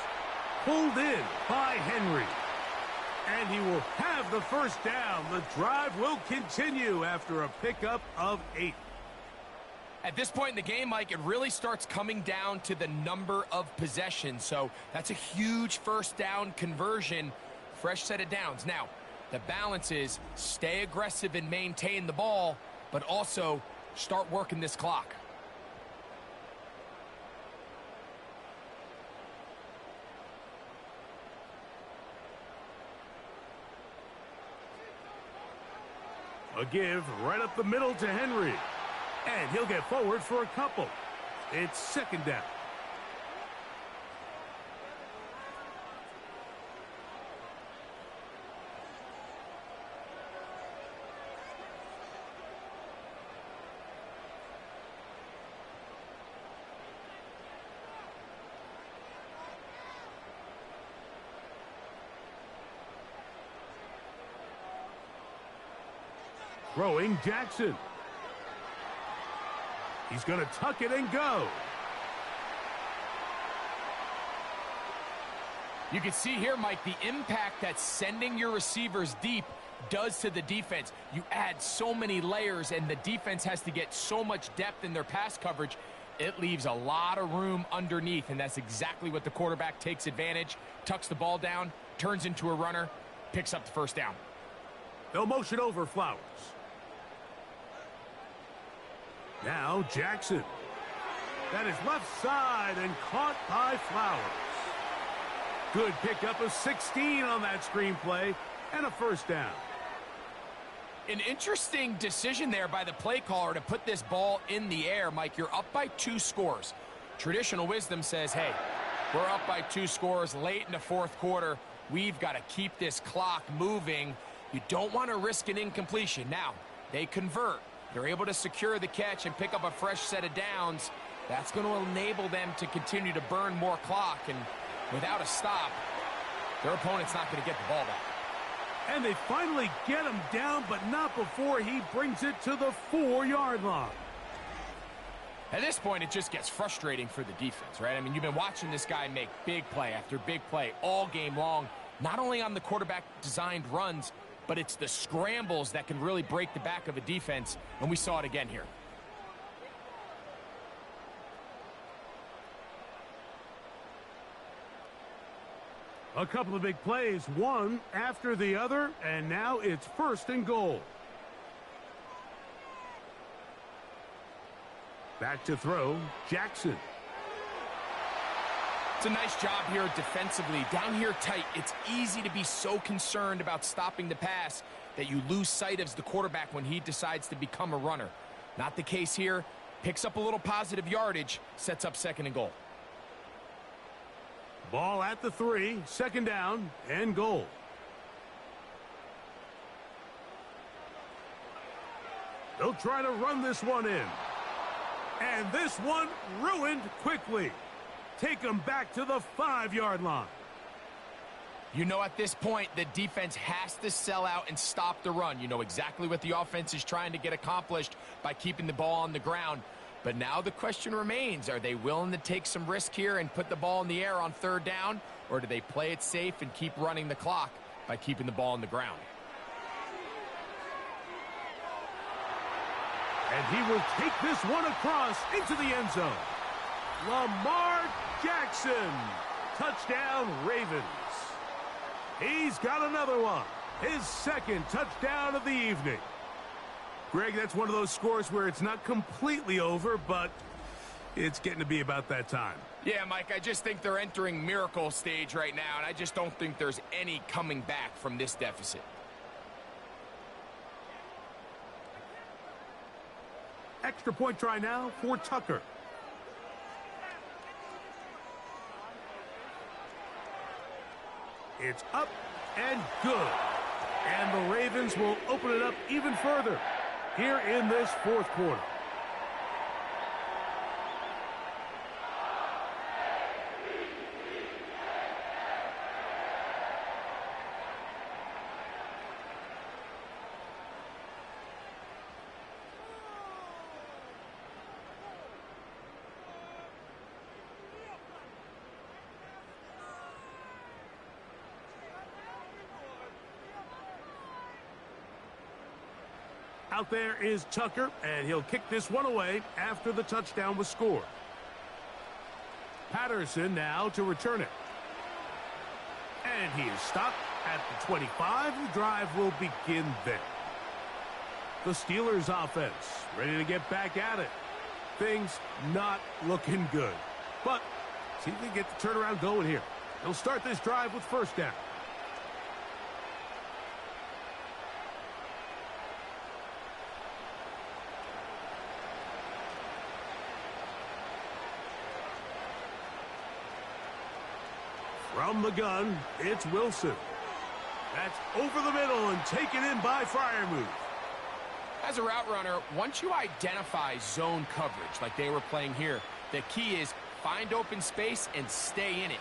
pulled in by Henry. And he will have the 1st down. The drive will continue after a pickup of 8. At this point in the game, Mike, it really starts coming down to the number of possessions. So that's a huge 1st down conversion. Fresh set of downs. Now, the balance is stay aggressive and maintain the ball, but also start working this clock. A give right up the middle to Henry. And he'll get forward for a couple. It's second down. Throwing Jackson. He's going to tuck it and go. You can see here, Mike, the impact that sending your receivers deep does to the defense. You add so many layers, and the defense has to get so much depth in their pass coverage. It leaves a lot of room underneath, and that's exactly what the quarterback takes advantage, tucks the ball down, turns into a runner, picks up the first down. They'll motion over Flowers. Now Jackson. That is left side and caught by Flowers. Good pickup of 16 on that screenplay and a first down. An interesting decision there by the play caller to put this ball in the air. Mike, you're up by 2 scores. Traditional wisdom says, hey, we're up by 2 scores late in the fourth quarter. We've got to keep this clock moving. You don't want to risk an incompletion. Now, they convert. They're able to secure the catch and pick up a fresh set of downs. That's going to enable them to continue to burn more clock. And without a stop, their opponent's not going to get the ball back. And they finally get him down, but not before he brings it to the 4-yard line. At this point, it just gets frustrating for the defense, right? I mean, you've been watching this guy make big play after big play all game long, not only on the quarterback-designed runs, but it's the scrambles that can really break the back of a defense, and we saw it again here. A couple of big plays, one after the other, and now it's first and goal. Back to throw, Jackson. It's a nice job here defensively. Down here tight, it's easy to be so concerned about stopping the pass that you lose sight of the quarterback when he decides to become a runner. Not the case here. Picks up a little positive yardage, sets up second and goal. Ball at the 3, second down and goal. They'll try to run this one in. And this one ruined quickly. Take them back to the 5-yard line. You know, at this point, the defense has to sell out and stop the run. You know exactly what the offense is trying to get accomplished by keeping the ball on the ground. But now the question remains, are they willing to take some risk here and put the ball in the air on third down? Or do they play it safe and keep running the clock by keeping the ball on the ground? And he will take this one across into the end zone. Lamar Jackson. Touchdown, Ravens. He's got another one. His second touchdown of the evening. Greg, that's one of those scores where it's not completely over, but it's getting to be about that time. Yeah, Mike, I just think they're entering miracle stage right now, and I just don't think there's any coming back from this deficit. Extra point try now for Tucker. It's up and good. And the Ravens will open it up even further here in this fourth quarter. Out there is Tucker, and he'll kick this one away after the touchdown was scored. Patterson now to return it. And he is stopped at the 25. The drive will begin there. The Steelers offense ready to get back at it. Things not looking good. But see if they get the turnaround going here. They'll start this drive with first down. From the gun, it's Wilson. That's over the middle and taken in by Freiermuth. As a route runner, once you identify zone coverage like they were playing here, the key is find open space and stay in it.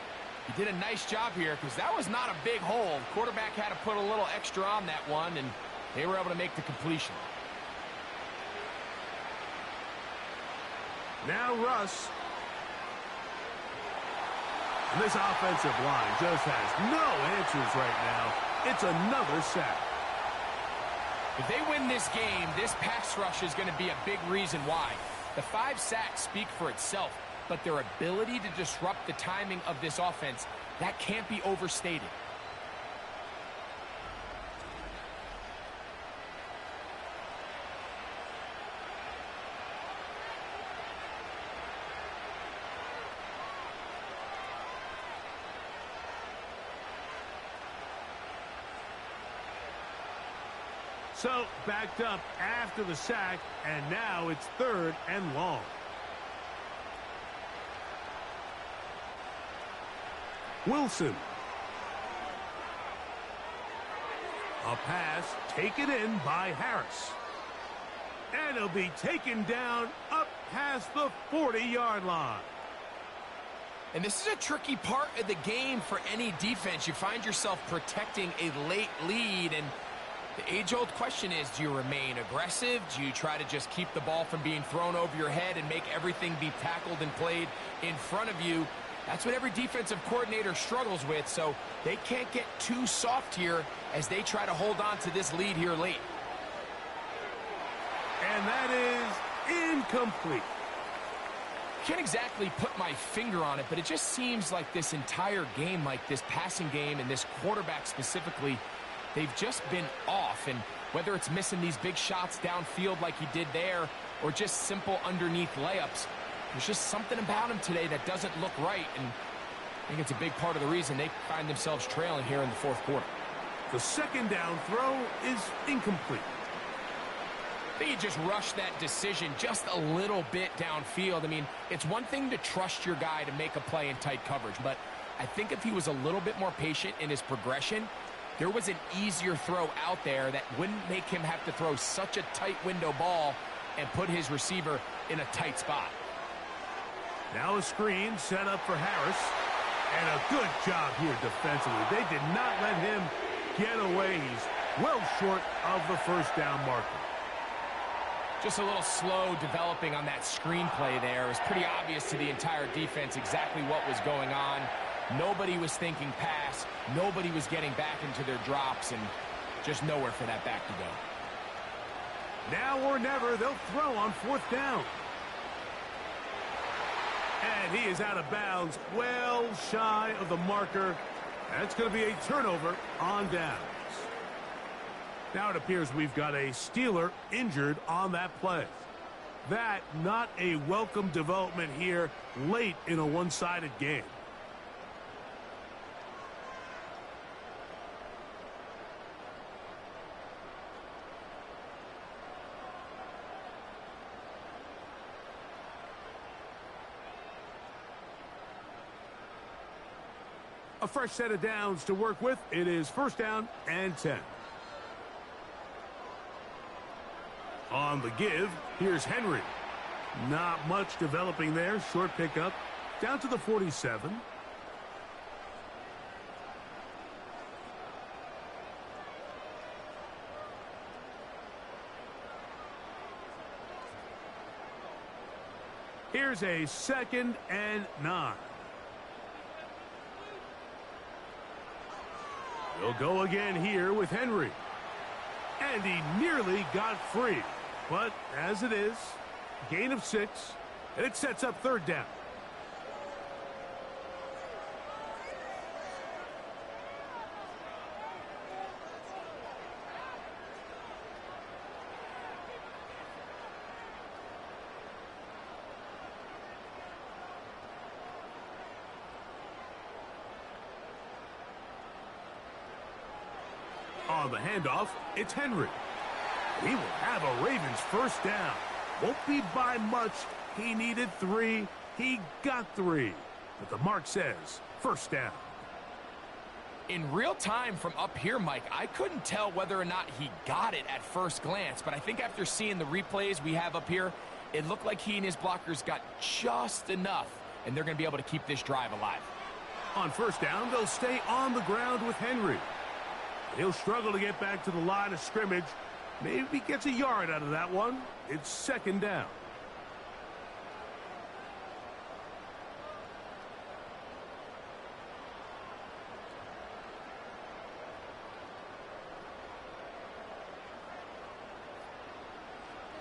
He did a nice job here because that was not a big hole. Quarterback had to put a little extra on that one, and they were able to make the completion. Now Russ. And this offensive line just has no answers right now. It's another sack. If they win this game, this pass rush is going to be a big reason why. The 5 sacks speak for itself, but their ability to disrupt the timing of this offense, that can't be overstated. So, backed up after the sack, and now it's 3rd and long. Wilson. A pass taken in by Harris. And it'll be taken down up past the 40-yard line. And this is a tricky part of the game for any defense. You find yourself protecting a late lead, and the age-old question is, do you remain aggressive? Do you try to just keep the ball from being thrown over your head and make everything be tackled and played in front of you? That's what every defensive coordinator struggles with, so they can't get too soft here as they try to hold on to this lead here late. And that is incomplete. Can't exactly put my finger on it, but it just seems like this entire game, like this passing game and this quarterback specifically, they've just been off. And whether it's missing these big shots downfield like he did there or just simple underneath layups, there's just something about him today that doesn't look right. And I think it's a big part of the reason they find themselves trailing here in the 4th quarter. The 2nd down throw is incomplete. I think he just rushed that decision just a little bit downfield. I mean, it's one thing to trust your guy to make a play in tight coverage, but I think if he was a little bit more patient in his progression, there was an easier throw out there that wouldn't make him have to throw such a tight window ball and put his receiver in a tight spot. Now a screen set up for Harris. And a good job here defensively. They did not let him get away. He's well short of the 1st down marker. Just a little slow developing on that screenplay there. It was pretty obvious to the entire defense exactly what was going on. Nobody was thinking pass. Nobody was getting back into their drops, and just nowhere for that back to go. Now or never, they'll throw on 4th down. And he is out of bounds, well shy of the marker. That's going to be a turnover on downs. Now it appears we've got a Steeler injured on that play. That not a welcome development here late in a one-sided game. A fresh set of downs to work with. It is 1st down and 10. On the give, here's Henry. Not much developing there. Short pickup. Down to the 47. Here's a 2nd and 9. He'll go again here with Henry. And he nearly got free. But as it is, gain of 6, and it sets up 3rd down. On the handoff, it's Henry. He will have a Ravens 1st down. Won't be by much. He needed 3. He got 3. But the mark says 1st down. In real time from up here, Mike, I couldn't tell whether or not he got it at first glance, but I think after seeing the replays we have up here, it looked like he and his blockers got just enough, and they're going to be able to keep this drive alive. On first down, they'll stay on the ground with Henry. He'll struggle to get back to the line of scrimmage. Maybe he gets a yard out of that one. It's second down.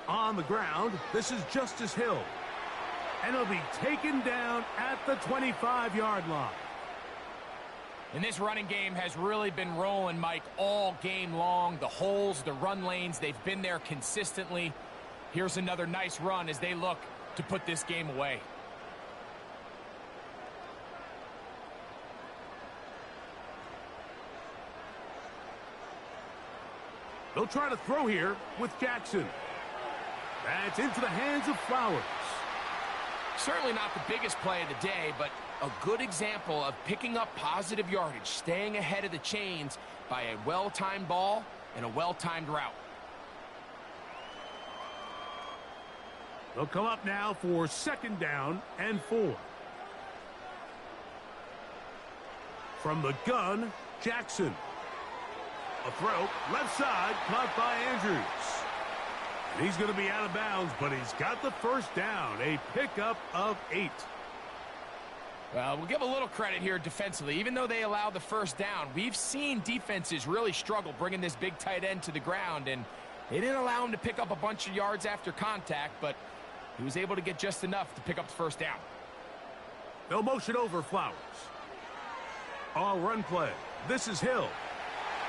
On the ground, this is Justice Hill. And he'll be taken down at the 25-yard line. And this running game has really been rolling, Mike, all game long. The holes, the run lanes, they've been there consistently. Here's another nice run as they look to put this game away. They'll try to throw here with Jackson. That's into the hands of Flowers. Certainly not the biggest play of the day, but a good example of picking up positive yardage, staying ahead of the chains by a well-timed ball and a well-timed route. They'll come up now for second down and 4. From the gun, Jackson. A throw, left side, caught by Andrews. And he's going to be out of bounds, but he's got the first down, a pickup of 8. Well, we'll give a little credit here defensively. Even though they allowed the first down, we've seen defenses really struggle bringing this big tight end to the ground, and they didn't allow him to pick up a bunch of yards after contact, but he was able to get just enough to pick up the first down. They'll motion over Flowers. All run play. This is Hill.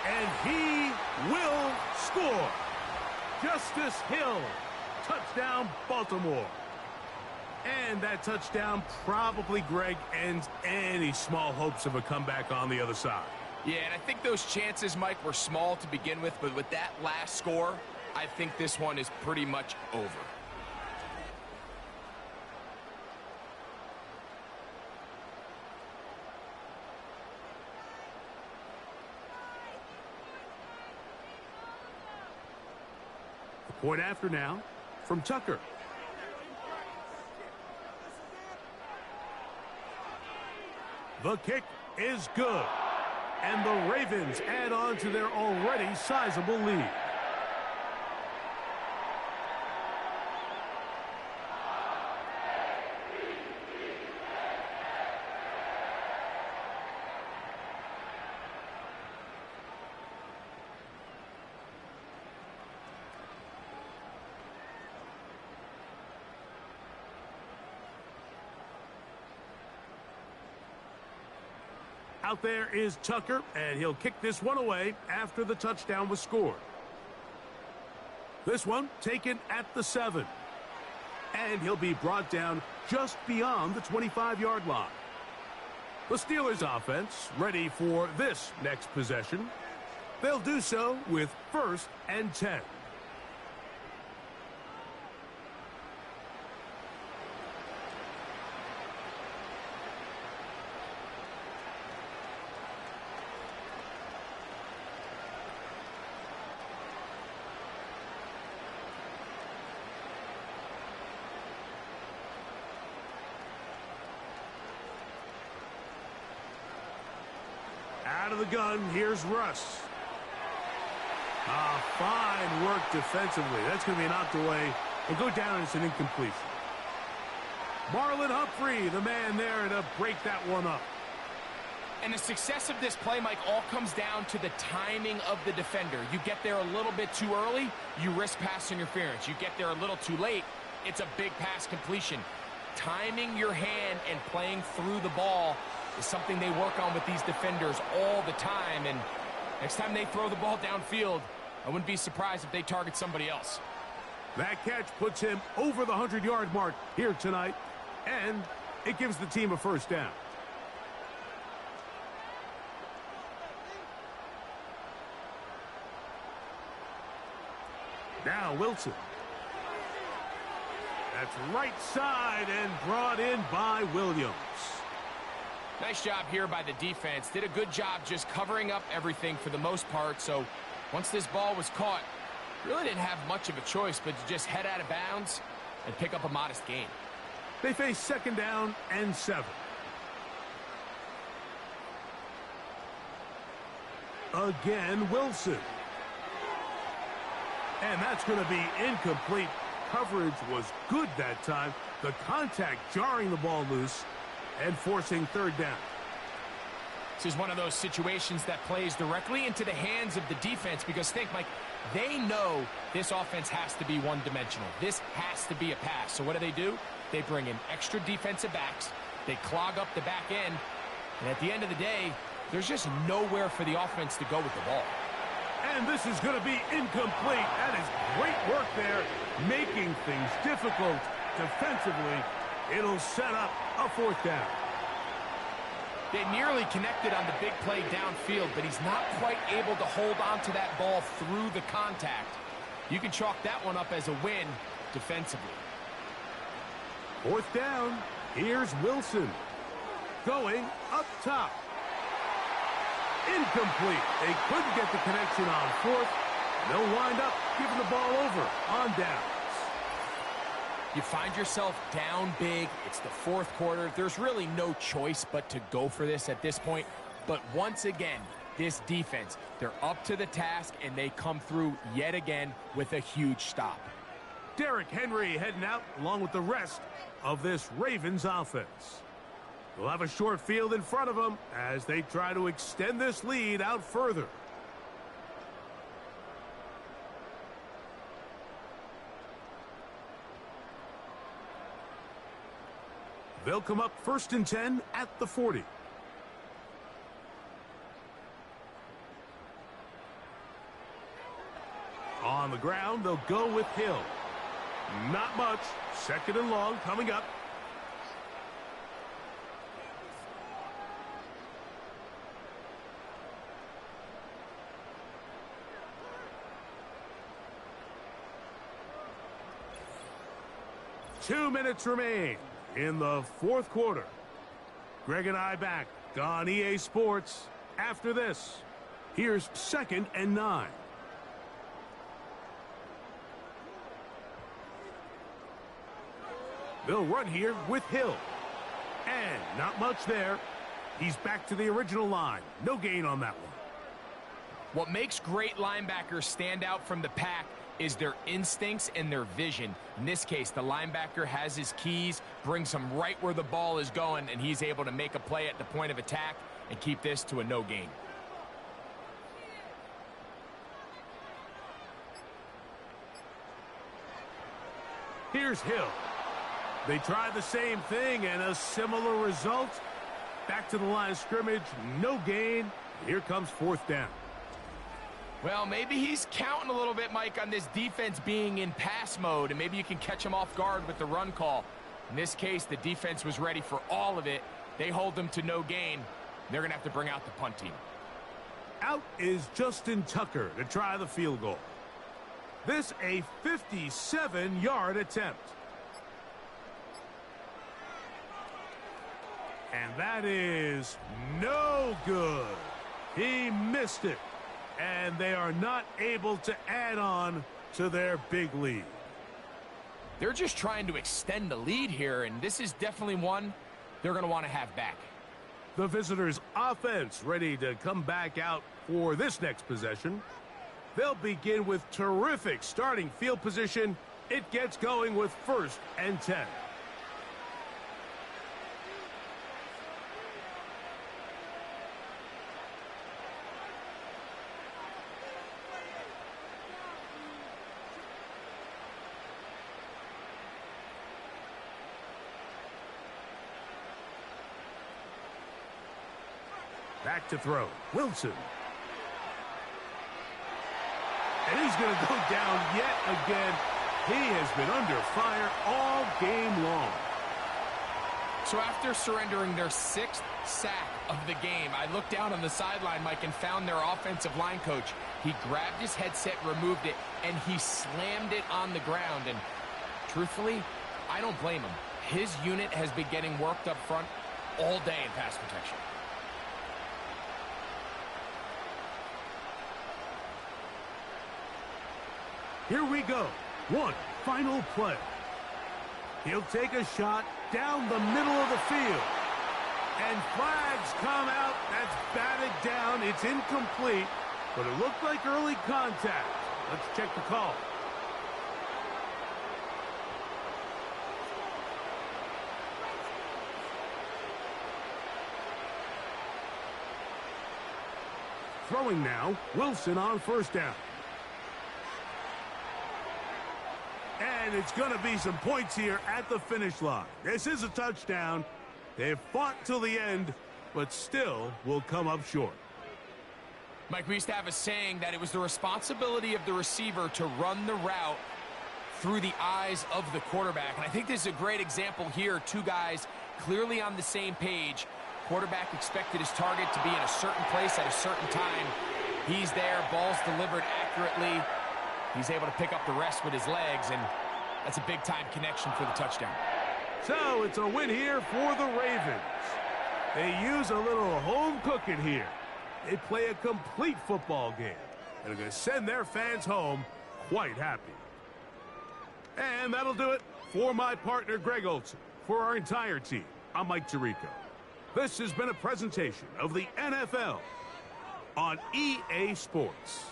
And he will score. Justice Hill. Touchdown, Baltimore. And that touchdown probably, Greg, ends any small hopes of a comeback on the other side. Yeah, and I think those chances, Mike, were small to begin with, but with that last score, I think this one is pretty much over. Point after now from Tucker. The kick is good. And the Ravens add on to their already sizable lead. Out there is Tucker, and he'll kick this one away after the touchdown was scored. This one taken at the 7. And he'll be brought down just beyond the 25-yard line. The Steelers offense ready for this next possession. They'll do so with 1st and 10. Out of the gun, here's Russ. Fine work defensively. That's going to be knocked away and go down as an incompletion. Marlon Humphrey, the man there to break that one up. And the success of this play, Mike, all comes down to the timing of the defender. You get there a little bit too early, you risk pass interference. You get there a little too late, it's a big pass completion. Timing your hand and playing through the ball is something they work on with these defenders all the time. And next time they throw the ball downfield, I wouldn't be surprised if they target somebody else. That catch puts him over the 100-yard mark here tonight, and it gives the team a first down. Now Wilson. That's right side and brought in by Williams. Nice job here by the defense. Did a good job just covering up everything for the most part. So once this ball was caught, really didn't have much of a choice but to just head out of bounds and pick up a modest gain. They face 2nd down and 7. Again, Wilson. And that's going to be incomplete. Coverage was good that time. The contact jarring the ball loose and forcing 3rd down. This is one of those situations that plays directly into the hands of the defense because think, Mike, they know this offense has to be one-dimensional. This has to be a pass. So what do? They bring in extra defensive backs. They clog up the back end. And at the end of the day, there's just nowhere for the offense to go with the ball. And this is going to be incomplete. That is great work there, making things difficult defensively. It'll set up a 4th down. They nearly connected on the big play downfield, but he's not quite able to hold on to that ball through the contact. You can chalk that one up as a win defensively. 4th down. Here's Wilson. Going up top. Incomplete. They couldn't get the connection on 4th. They'll wind up giving the ball over on downs. You find yourself down big. It's the 4th quarter. There's really no choice but to go for this at this point. But once again, this defense, they're up to the task, and they come through yet again with a huge stop. Derrick Henry heading out along with the rest of this Ravens offense. They'll have a short field in front of them as they try to extend this lead out further. They'll come up 1st and 10 at the 40. On the ground, they'll go with Hill. Not much. 2nd and long coming up. Two minutes remain in the 4th quarter. Greg and I back on EA Sports after this. Here's 2nd and 9. They'll run here with Hill. And not much there. He's back to the original line. No gain on that one. What makes great linebackers stand out from the pack is their instincts and their vision. In this case, the linebacker has his keys, brings him right where the ball is going, and he's able to make a play at the point of attack and keep this to a no gain. Here's Hill. They try the same thing and a similar result. Back to the line of scrimmage, no gain. Here comes 4th down. Well, maybe he's counting a little bit, Mike, on this defense being in pass mode, and maybe you can catch him off guard with the run call. In this case, the defense was ready for all of it. They hold them to no gain. They're going to have to bring out the punt team. Out is Justin Tucker to try the field goal. This a 57-yard attempt. And that is no good. He missed it. And they are not able to add on to their big lead. They're just trying to extend the lead here, and this is definitely one they're going to want to have back. The visitors' offense ready to come back out for this next possession. They'll begin with terrific starting field position. It gets going with 1st and 10. Back to throw. Wilson. And he's going to go down yet again. He has been under fire all game long. So after surrendering their 6th sack of the game, I looked down on the sideline, Mike, and found their offensive line coach. He grabbed his headset, removed it, and he slammed it on the ground. And truthfully, I don't blame him. His unit has been getting worked up front all day in pass protection. Here we go. One final play. He'll take a shot down the middle of the field. And flags come out. That's batted down. It's incomplete, but it looked like early contact. Let's check the call. Throwing now, Wilson on first down. And it's going to be some points here at the finish line. This is a touchdown. They've fought till the end, but still will come up short. Mike, we used to have a saying that it was the responsibility of the receiver to run the route through the eyes of the quarterback. And I think this is a great example here. Two guys clearly on the same page. Quarterback expected his target to be in a certain place at a certain time. He's there, ball's delivered accurately. He's able to pick up the rest with his legs, and that's a big-time connection for the touchdown. So it's a win here for the Ravens. They use a little home cooking here. They play a complete football game, and are going to send their fans home quite happy. And that'll do it for my partner, Greg Olson. For our entire team, I'm Mike Tirico. This has been a presentation of the NFL on EA Sports.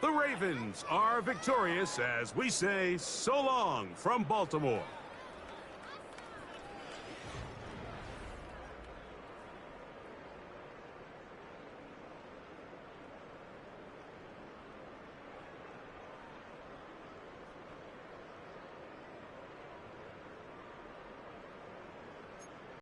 The Ravens are victorious as we say so long from Baltimore.